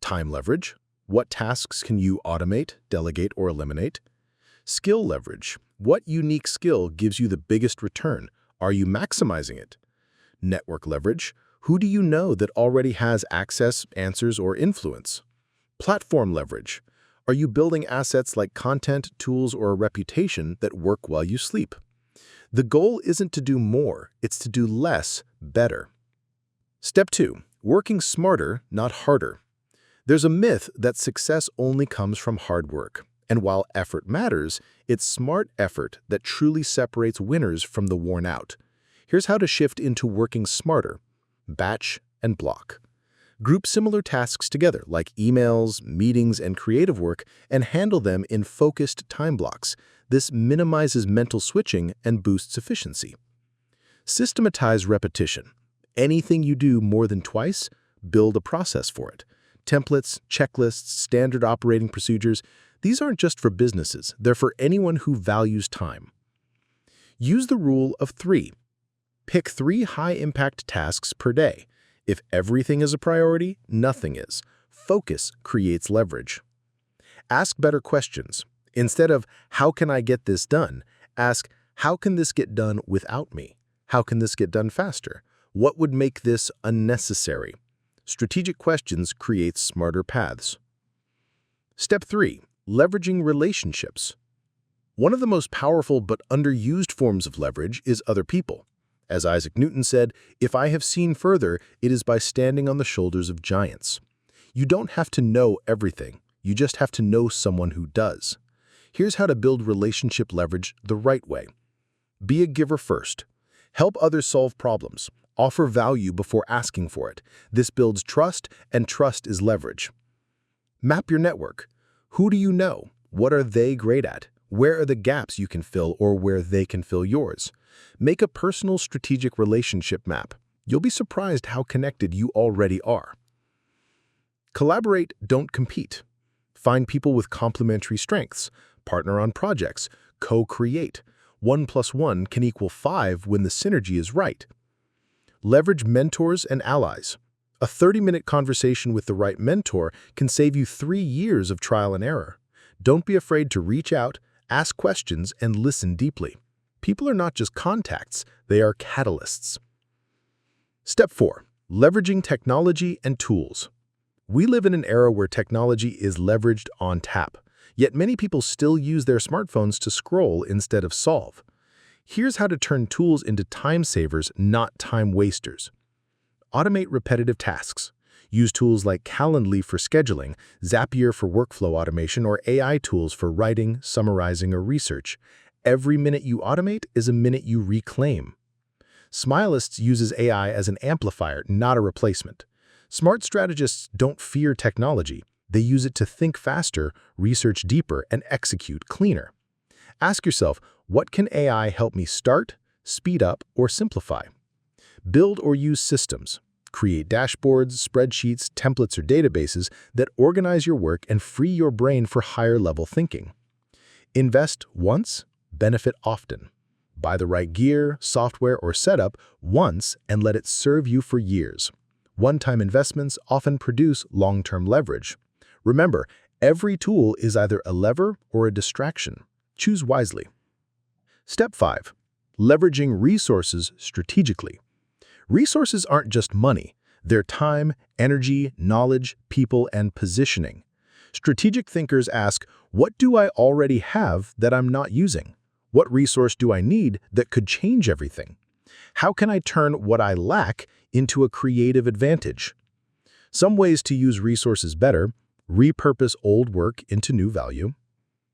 Time leverage. What tasks can you automate, delegate, or eliminate? Skill leverage. What unique skill gives you the biggest return? Are you maximizing it? Network leverage. Who do you know that already has access, answers, or influence? Platform leverage. Are you building assets like content, tools, or a reputation that work while you sleep? The goal isn't to do more, it's to do less, better. Step 2. Working smarter, not harder. There's a myth that success only comes from hard work. And while effort matters, it's smart effort that truly separates winners from the worn out. Here's how to shift into working smarter. Batch and block. Group similar tasks together, like emails, meetings, and creative work, and handle them in focused time blocks. This minimizes mental switching and boosts efficiency. Systematize repetition. Anything you do more than twice, build a process for it. Templates, checklists, standard operating procedures, these aren't just for businesses, they're for anyone who values time. Use the rule of 3. Pick 3 high-impact tasks per day. If everything is a priority, nothing is. Focus creates leverage. Ask better questions. Instead of, how can I get this done? Ask, how can this get done without me? How can this get done faster? What would make this unnecessary? Strategic questions create smarter paths. Step 3. Leveraging relationships. One of the most powerful but underused forms of leverage is other people. As Isaac Newton said, if I have seen further, it is by standing on the shoulders of giants. You don't have to know everything. You just have to know someone who does. Here's how to build relationship leverage the right way. Be a giver first. Help others solve problems. Offer value before asking for it. This builds trust, and trust is leverage. Map your network. Who do you know? What are they great at? Where are the gaps you can fill or where they can fill yours? Make a personal strategic relationship map. You'll be surprised how connected you already are. Collaborate, don't compete. Find people with complementary strengths. Partner on projects. Co-create. 1 + 1 can equal 5 when the synergy is right. Leverage mentors and allies. A 30-minute conversation with the right mentor can save you 3 years of trial and error. Don't be afraid to reach out, ask questions, and listen deeply. People are not just contacts, they are catalysts. Step 4. Leveraging technology and tools. We live in an era where technology is leveraged on tap, yet many people still use their smartphones to scroll instead of solve. Here's how to turn tools into time savers, not time wasters. Automate repetitive tasks. Use tools like Calendly for scheduling, Zapier for workflow automation, or AI tools for writing, summarizing, or research. Every minute you automate is a minute you reclaim. Smileists uses AI as an amplifier, not a replacement. Smart strategists don't fear technology. They use it to think faster, research deeper, and execute cleaner. Ask yourself, what can AI help me start, speed up, or simplify? Build or use systems. Create dashboards, spreadsheets, templates, or databases that organize your work and free your brain for higher-level thinking. Invest once, benefit often. Buy the right gear, software, or setup once and let it serve you for years. One-time investments often produce long-term leverage. Remember, every tool is either a lever or a distraction. Choose wisely. Step 5. Leveraging resources strategically. Resources aren't just money. They're time, energy, knowledge, people, and positioning. Strategic thinkers ask, what do I already have that I'm not using? What resource do I need that could change everything? How can I turn what I lack into a creative advantage? Some ways to use resources better: repurpose old work into new value,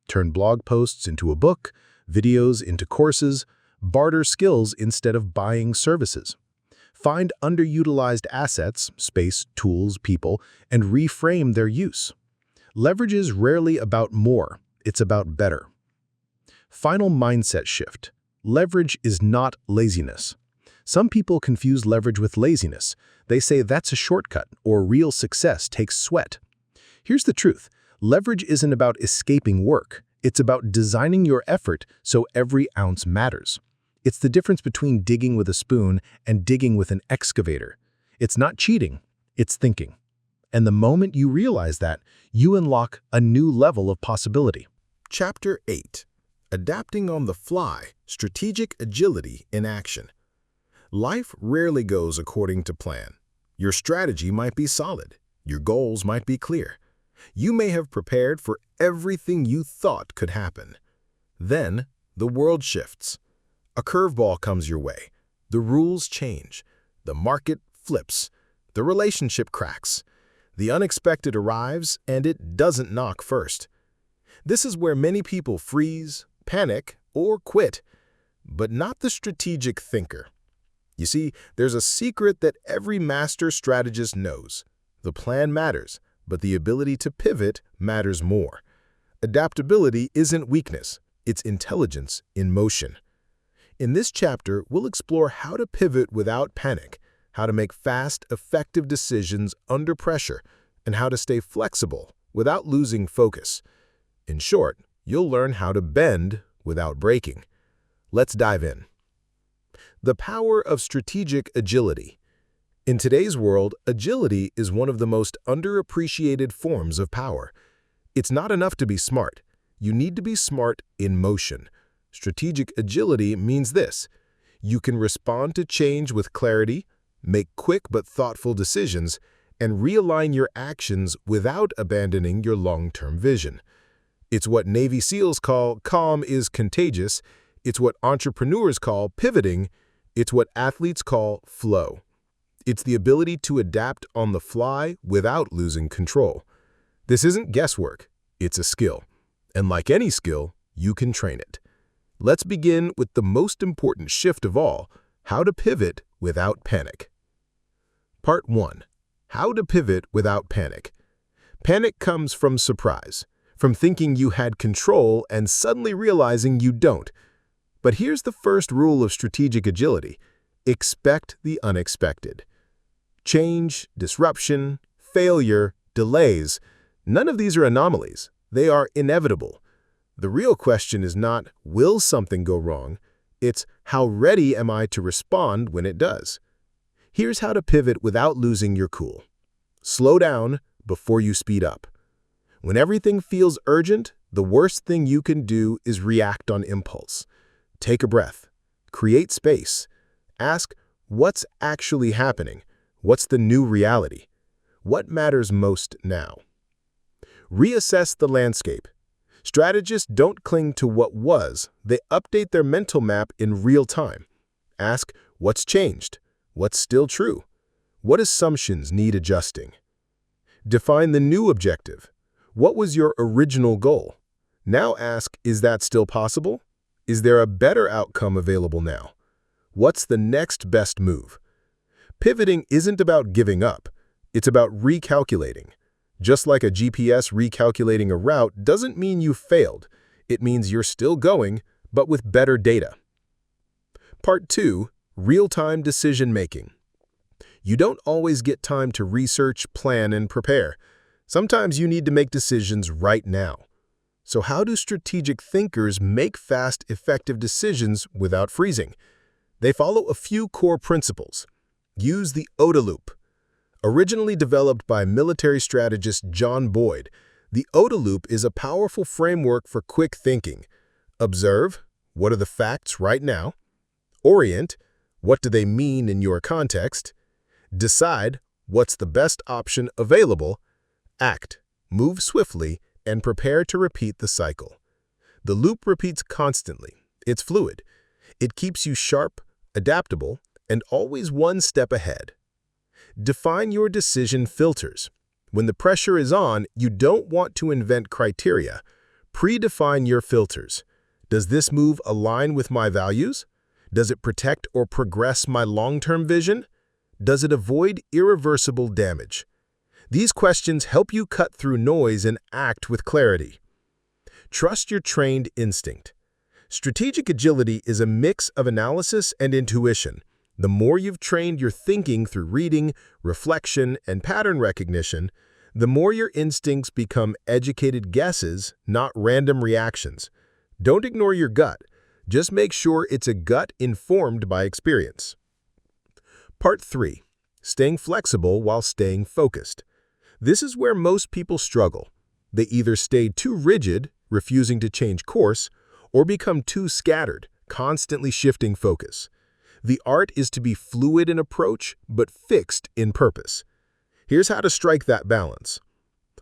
turn blog posts into a book, videos into courses, barter skills instead of buying services. Find underutilized assets, space, tools, people, and reframe their use. Leverage is rarely about more, it's about better. Final mindset shift. Leverage is not laziness. Some people confuse leverage with laziness. They say that's a shortcut, or real success takes sweat. Here's the truth. Leverage isn't about escaping work. It's about designing your effort so every ounce matters. It's the difference between digging with a spoon and digging with an excavator. It's not cheating, it's thinking. And the moment you realize that, you unlock a new level of possibility. Chapter 8. Adapting on the Fly, Strategic Agility in Action. Life rarely goes according to plan. Your strategy might be solid. Your goals might be clear. You may have prepared for everything you thought could happen. Then, the world shifts. A curveball comes your way. The rules change. The market flips. The relationship cracks. The unexpected arrives, and it doesn't knock first. This is where many people freeze, panic, or quit, but not the strategic thinker. You see, there's a secret that every master strategist knows. The plan matters, but the ability to pivot matters more. Adaptability isn't weakness, it's intelligence in motion. In this chapter, we'll explore how to pivot without panic, how to make fast, effective decisions under pressure, and how to stay flexible without losing focus. In short, you'll learn how to bend without breaking. Let's dive in. The power of strategic agility. In today's world, agility is one of the most underappreciated forms of power. It's not enough to be smart. You need to be smart in motion. Strategic agility means this: you can respond to change with clarity, make quick but thoughtful decisions, and realign your actions without abandoning your long-term vision. It's what Navy SEALs call calm is contagious. It's what entrepreneurs call pivoting. It's what athletes call flow. It's the ability to adapt on the fly without losing control. This isn't guesswork, it's a skill. And like any skill, you can train it. Let's begin with the most important shift of all: how to pivot without panic. Part 1. How to pivot without panic. Panic comes from surprise, from thinking you had control and suddenly realizing you don't. But here's the first rule of strategic agility: expect the unexpected. Change, disruption, failure, delays, none of these are anomalies. They are inevitable. The real question is not, will something go wrong? It's, how ready am I to respond when it does? Here's how to pivot without losing your cool. Slow down before you speed up. When everything feels urgent, the worst thing you can do is react on impulse. Take a breath. Create space. Ask, what's actually happening? What's the new reality? What matters most now? Reassess the landscape. Strategists don't cling to what was, they update their mental map in real time. Ask, what's changed? What's still true? What assumptions need adjusting? Define the new objective. What was your original goal? Now ask, is that still possible? Is there a better outcome available now? What's the next best move? Pivoting isn't about giving up. It's about recalculating. Just like a GPS recalculating a route doesn't mean you failed. It means you're still going, but with better data. Part 2. Real-time decision-making. You don't always get time to research, plan, and prepare. Sometimes you need to make decisions right now. So how do strategic thinkers make fast, effective decisions without freezing? They follow a few core principles. Use the OODA loop. Originally developed by military strategist John Boyd, the OODA loop is a powerful framework for quick thinking. Observe, what are the facts right now? Orient, what do they mean in your context? Decide, what's the best option available? Act, move swiftly, and prepare to repeat the cycle. The loop repeats constantly. It's fluid. It keeps you sharp, adaptable, and always one step ahead. Define your decision filters. When the pressure is on, you don't want to invent criteria. Predefine your filters. Does this move align with my values? Does it protect or progress my long-term vision? Does it avoid irreversible damage? These questions help you cut through noise and act with clarity. Trust your trained instinct. Strategic agility is a mix of analysis and intuition. The more you've trained your thinking through reading, reflection, and pattern recognition, the more your instincts become educated guesses, not random reactions. Don't ignore your gut. Just make sure it's a gut informed by experience. Part 3. Staying flexible while staying focused. This is where most people struggle. They either stay too rigid, refusing to change course, or become too scattered, constantly shifting focus. The art is to be fluid in approach, but fixed in purpose. Here's how to strike that balance.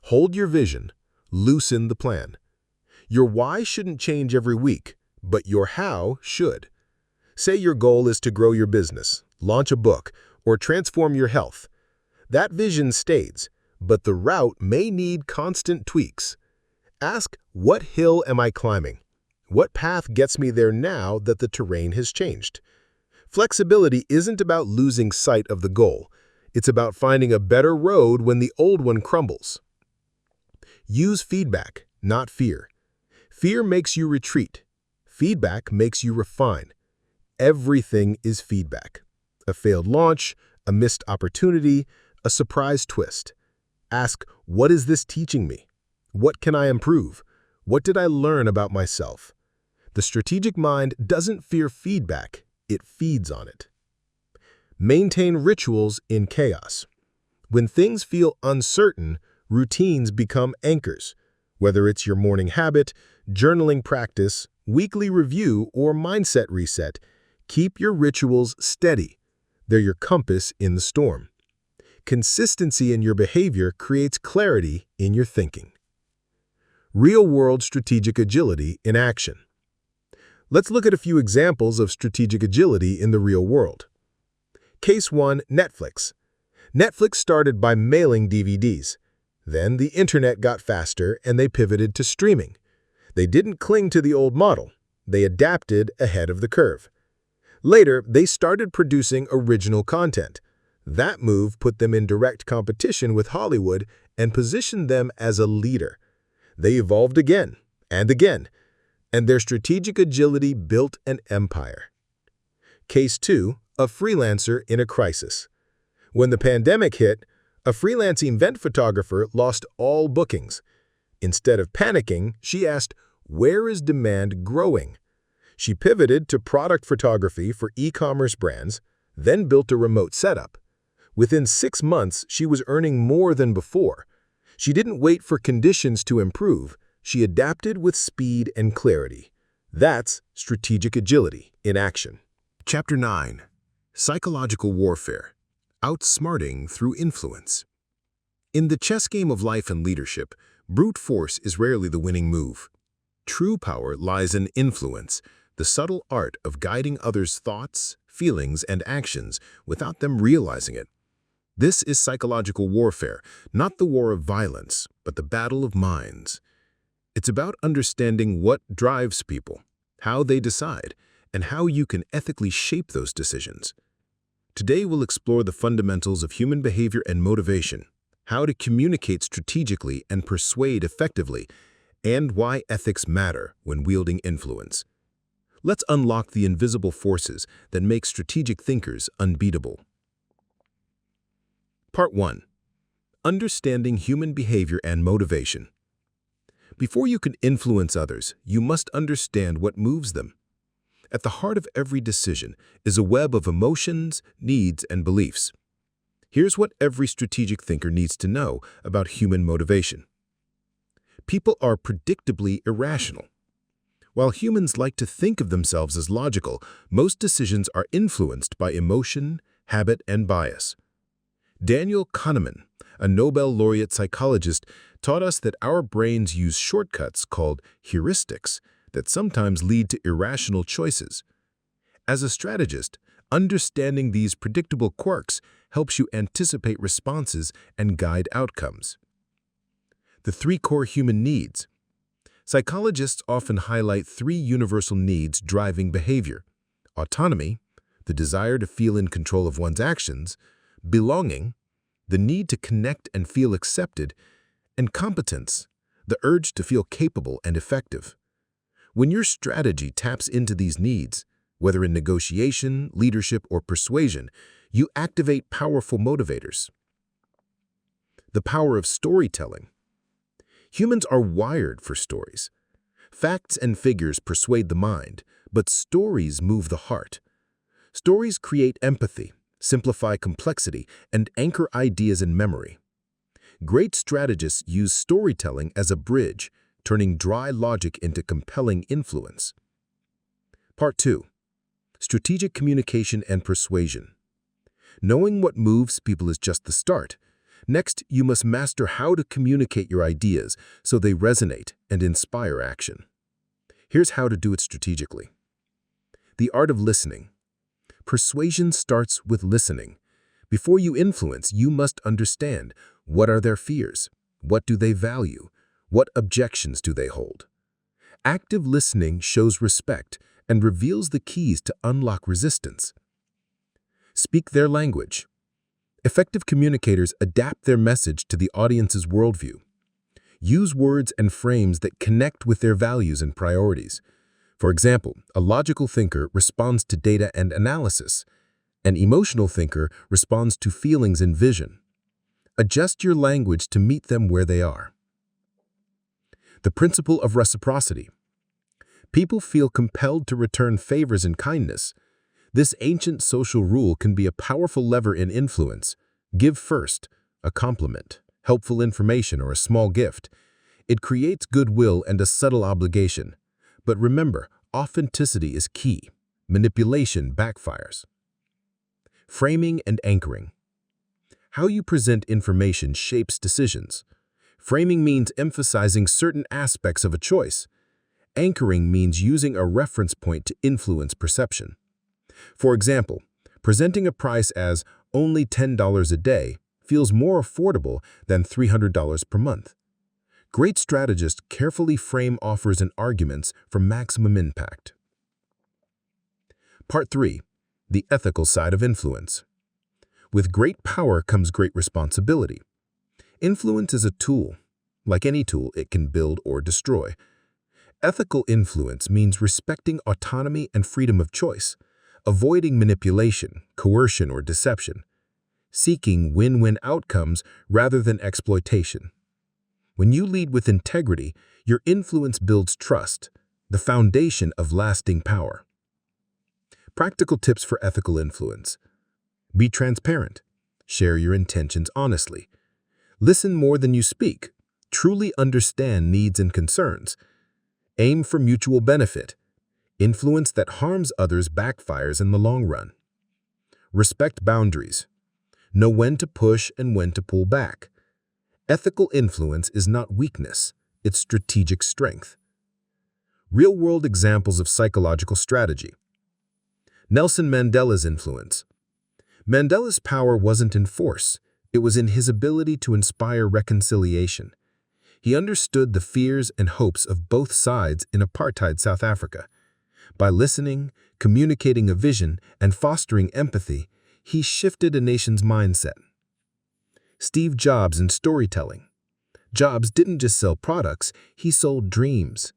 Hold your vision. Loosen the plan. Your why shouldn't change every week, but your how should. Say your goal is to grow your business, launch a book, or transform your health. That vision stays, but the route may need constant tweaks. Ask, what hill am I climbing? What path gets me there now that the terrain has changed? Flexibility isn't about losing sight of the goal. It's about finding a better road when the old one crumbles. Use feedback, not fear. Fear makes you retreat. Feedback makes you refine. Everything is feedback. A failed launch, a missed opportunity, a surprise twist. Ask, what is this teaching me? What can I improve? What did I learn about myself? The strategic mind doesn't fear feedback. It feeds on it. Maintain rituals in chaos. When things feel uncertain, routines become anchors. Whether it's your morning habit, journaling practice, weekly review, or mindset reset, keep your rituals steady. They're your compass in the storm. Consistency in your behavior creates clarity in your thinking. Real-world strategic agility in action. Let's look at a few examples of strategic agility in the real world. Case 1, Netflix. Netflix started by mailing DVDs. Then the internet got faster and they pivoted to streaming. They didn't cling to the old model. They adapted ahead of the curve. Later, they started producing original content. That move put them in direct competition with Hollywood and positioned them as a leader. They evolved again and again, and their strategic agility built an empire. Case 2, a freelancer in a crisis. When the pandemic hit, a freelance event photographer lost all bookings. Instead of panicking, she asked, "Where is demand growing?" She pivoted to product photography for e-commerce brands, then built a remote setup. Within 6 months, she was earning more than before. She didn't wait for conditions to improve. She adapted with speed and clarity. That's strategic agility in action. Chapter 9. Psychological Warfare. Outsmarting through influence. In the chess game of life and leadership, brute force is rarely the winning move. True power lies in influence, the subtle art of guiding others' thoughts, feelings, and actions without them realizing it. This is psychological warfare, not the war of violence, but the battle of minds. It's about understanding what drives people, how they decide, and how you can ethically shape those decisions. Today we'll explore the fundamentals of human behavior and motivation, how to communicate strategically and persuade effectively, and why ethics matter when wielding influence. Let's unlock the invisible forces that make strategic thinkers unbeatable. Part 1. Understanding human behavior and motivation. Before you can influence others, you must understand what moves them. At the heart of every decision is a web of emotions, needs, and beliefs. Here's what every strategic thinker needs to know about human motivation. People are predictably irrational. While humans like to think of themselves as logical, most decisions are influenced by emotion, habit, and bias. Daniel Kahneman, a Nobel laureate psychologist, taught us that our brains use shortcuts called heuristics that sometimes lead to irrational choices. As a strategist, understanding these predictable quirks helps you anticipate responses and guide outcomes. The 3 core human needs. Psychologists often highlight 3 universal needs driving behavior: autonomy, the desire to feel in control of one's actions; belonging, the need to connect and feel accepted; and competence, the urge to feel capable and effective. When your strategy taps into these needs, whether in negotiation, leadership, or persuasion, you activate powerful motivators. The power of storytelling. Humans are wired for stories. Facts and figures persuade the mind, but stories move the heart. Stories create empathy, simplify complexity, and anchor ideas in memory. Great strategists use storytelling as a bridge, turning dry logic into compelling influence. Part 2. Strategic communication and persuasion. Knowing what moves people is just the start. Next, you must master how to communicate your ideas so they resonate and inspire action. Here's how to do it strategically. The art of listening. Persuasion starts with listening. Before you influence, you must understand: what are their fears? What do they value? What objections do they hold? Active listening shows respect and reveals the keys to unlock resistance. Speak their language. Effective communicators adapt their message to the audience's worldview. Use words and frames that connect with their values and priorities. For example, a logical thinker responds to data and analysis. An emotional thinker responds to feelings and vision. Adjust your language to meet them where they are. The principle of reciprocity. People feel compelled to return favors and kindness. This ancient social rule can be a powerful lever in influence. Give first, a compliment, helpful information, or a small gift. It creates goodwill and a subtle obligation. But remember, authenticity is key. Manipulation backfires. Framing and anchoring. How you present information shapes decisions. Framing means emphasizing certain aspects of a choice. Anchoring means using a reference point to influence perception. For example, presenting a price as only $10 a day feels more affordable than $300 per month. Great strategists carefully frame offers and arguments for maximum impact. Part 3. The ethical side of influence. With great power comes great responsibility. Influence is a tool. Like any tool, it can build or destroy. Ethical influence means respecting autonomy and freedom of choice, avoiding manipulation, coercion, or deception, seeking win-win outcomes rather than exploitation. When you lead with integrity, your influence builds trust, the foundation of lasting power. Practical tips for ethical influence. Be transparent. Share your intentions honestly. Listen more than you speak. Truly understand needs and concerns. Aim for mutual benefit. Influence that harms others backfires in the long run. Respect boundaries. Know when to push and when to pull back. Ethical influence is not weakness, it's strategic strength. Real-world examples of psychological strategy. Nelson Mandela's influence. Mandela's power wasn't in force, it was in his ability to inspire reconciliation. He understood the fears and hopes of both sides in apartheid South Africa. By listening, communicating a vision, and fostering empathy, he shifted a nation's mindset. Steve Jobs and storytelling. Jobs didn't just sell products, he sold dreams.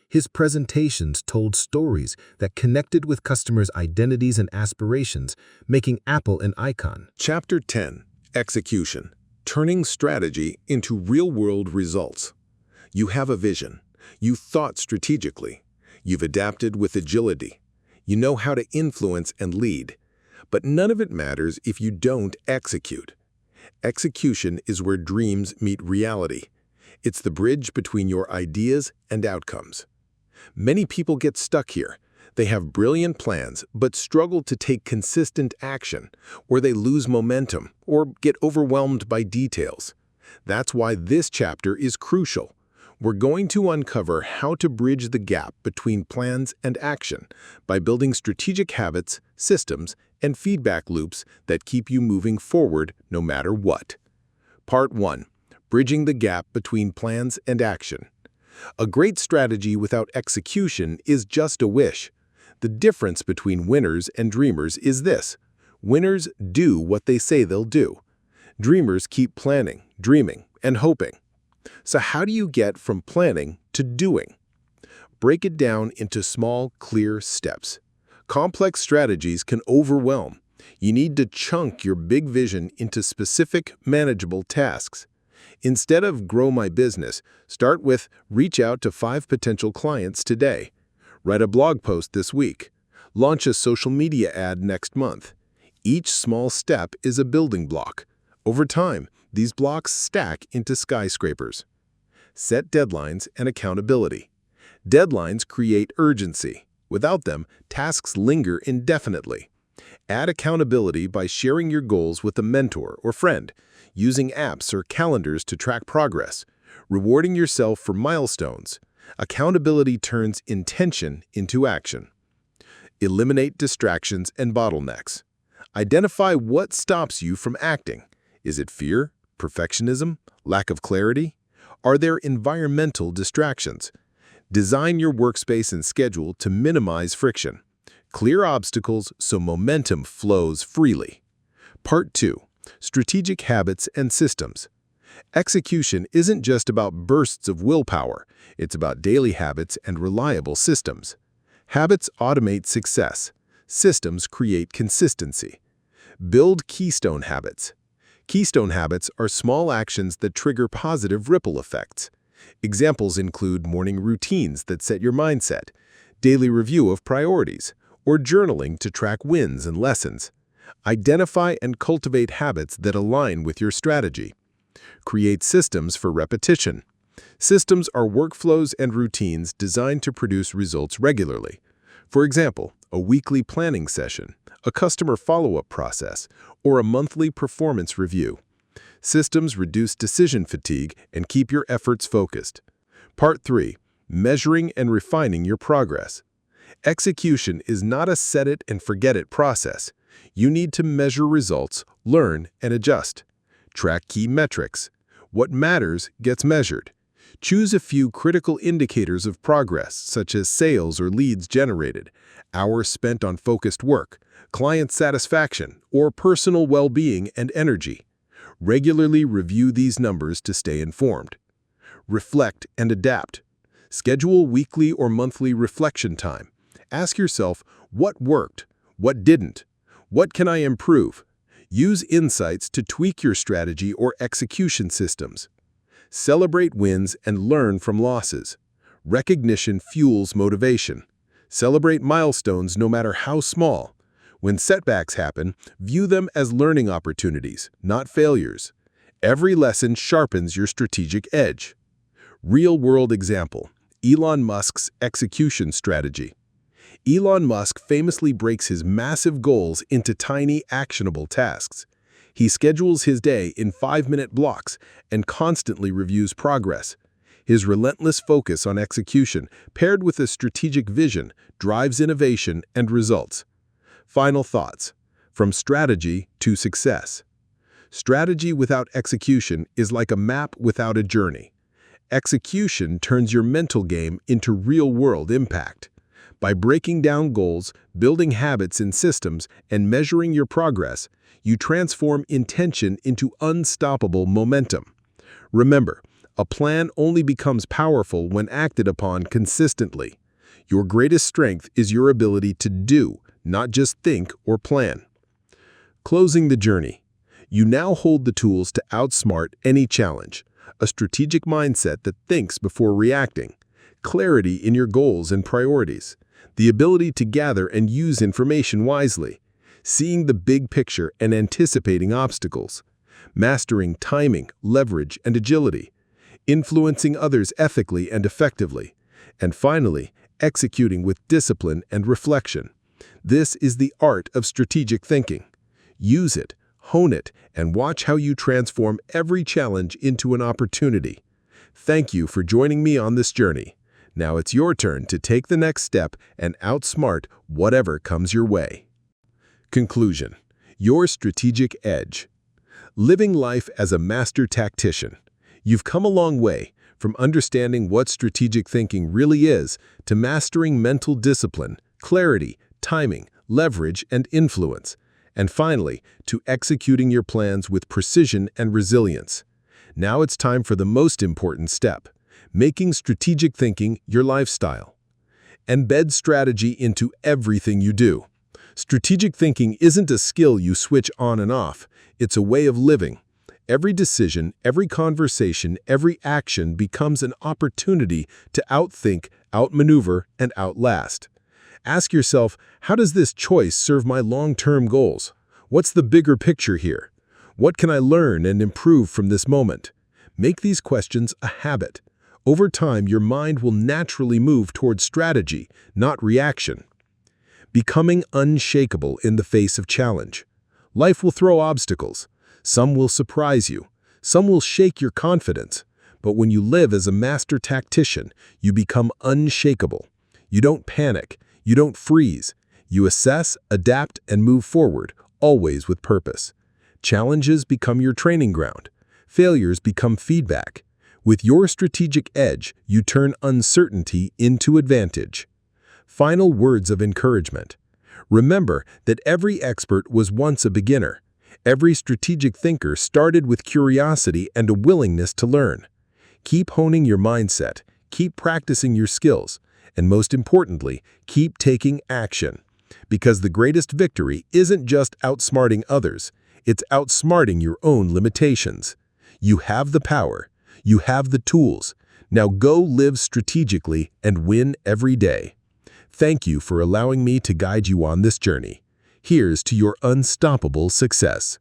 His presentations told stories that connected with customers' identities and aspirations, making Apple an icon. Chapter 10. Execution. Turning strategy into real-world results. You have a vision. You thought strategically. You've adapted with agility. You know how to influence and lead. But none of it matters if you don't execute. Execution is where dreams meet reality. It's the bridge between your ideas and outcomes. Many people get stuck here. They have brilliant plans, but struggle to take consistent action, or they lose momentum, or get overwhelmed by details. That's why this chapter is crucial. We're going to uncover how to bridge the gap between plans and action by building strategic habits, systems, and feedback loops that keep you moving forward no matter what. Part 1. Bridging the gap between plans and action. A great strategy without execution is just a wish. The difference between winners and dreamers is this: winners do what they say they'll do. Dreamers keep planning, dreaming, and hoping. So how do you get from planning to doing? Break it down into small, clear steps. Complex strategies can overwhelm. You need to chunk your big vision into specific, manageable tasks. Instead of grow my business, start with reach out to 5 potential clients today. Write a blog post this week. Launch a social media ad next month. Each small step is a building block. Over time, these blocks stack into skyscrapers. Set deadlines and accountability. Deadlines create urgency. Without them, tasks linger indefinitely. Add accountability by sharing your goals with a mentor or friend, using apps or calendars to track progress, rewarding yourself for milestones. Accountability turns intention into action. Eliminate distractions and bottlenecks. Identify what stops you from acting. Is it fear, perfectionism, lack of clarity? Are there environmental distractions? Design your workspace and schedule to minimize friction. Clear obstacles so momentum flows freely. Part 2. Strategic habits and systems. Execution isn't just about bursts of willpower. It's about daily habits and reliable systems. Habits automate success. Systems create consistency. Build keystone habits. Keystone habits are small actions that trigger positive ripple effects. Examples include morning routines that set your mindset, daily review of priorities, or journaling to track wins and lessons. Identify and cultivate habits that align with your strategy. Create systems for repetition. Systems are workflows and routines designed to produce results regularly. For example, a weekly planning session, a customer follow-up process, or a monthly performance review. Systems reduce decision fatigue and keep your efforts focused. Part 3. Measuring and refining your progress. Execution is not a set-it-and-forget-it process. You need to measure results, learn, and adjust. Track key metrics. What matters gets measured. Choose a few critical indicators of progress, such as sales or leads generated, hours spent on focused work, client satisfaction, or personal well-being and energy. Regularly review these numbers to stay informed. Reflect and adapt. Schedule weekly or monthly reflection time. Ask yourself, what worked? What didn't? What can I improve? Use insights to tweak your strategy or execution systems. Celebrate wins and learn from losses. Recognition fuels motivation. Celebrate milestones no matter how small. When setbacks happen, view them as learning opportunities, not failures. Every lesson sharpens your strategic edge. Real-world example: Elon Musk's execution strategy. Elon Musk famously breaks his massive goals into tiny, actionable tasks. He schedules his day in 5-minute blocks and constantly reviews progress. His relentless focus on execution, paired with a strategic vision, drives innovation and results. Final thoughts. From strategy to success. Strategy without execution is like a map without a journey. Execution turns your mental game into real-world impact. By breaking down goals, building habits and systems, and measuring your progress, you transform intention into unstoppable momentum. Remember, a plan only becomes powerful when acted upon consistently. Your greatest strength is your ability to do, not just think or plan. Closing the journey. You now hold the tools to outsmart any challenge. A strategic mindset that thinks before reacting. Clarity in your goals and priorities. The ability to gather and use information wisely. Seeing the big picture and anticipating obstacles. Mastering timing, leverage, and agility. Influencing others ethically and effectively. And finally, executing with discipline and reflection. This is the art of strategic thinking. Use it, hone it, and watch how you transform every challenge into an opportunity. Thank you for joining me on this journey. Now it's your turn to take the next step and outsmart whatever comes your way. Conclusion. Your strategic edge. Living life as a master tactician. You've come a long way, from understanding what strategic thinking really is to mastering mental discipline, clarity, timing, leverage, and influence. And finally, to executing your plans with precision and resilience. Now it's time for the most important step. Making strategic thinking your lifestyle. Embed strategy into everything you do. Strategic thinking isn't a skill you switch on and off. It's a way of living. Every decision, every conversation, every action becomes an opportunity to outthink, outmaneuver, and outlast. Ask yourself, how does this choice serve my long-term goals? What's the bigger picture here? What can I learn and improve from this moment? Make these questions a habit. Over time, your mind will naturally move toward strategy, not reaction. Becoming unshakable in the face of challenge. Life will throw obstacles. Some will surprise you. Some will shake your confidence. But when you live as a master tactician, you become unshakable. You don't panic. You don't freeze. You assess, adapt, and move forward, always with purpose. Challenges become your training ground. Failures become feedback. With your strategic edge, you turn uncertainty into advantage. Final words of encouragement. Remember that every expert was once a beginner. Every strategic thinker started with curiosity and a willingness to learn. Keep honing your mindset, keep practicing your skills, and most importantly, keep taking action. Because the greatest victory isn't just outsmarting others, it's outsmarting your own limitations. You have the power. You have the tools. Now go live strategically and win every day. Thank you for allowing me to guide you on this journey. Here's to your unstoppable success.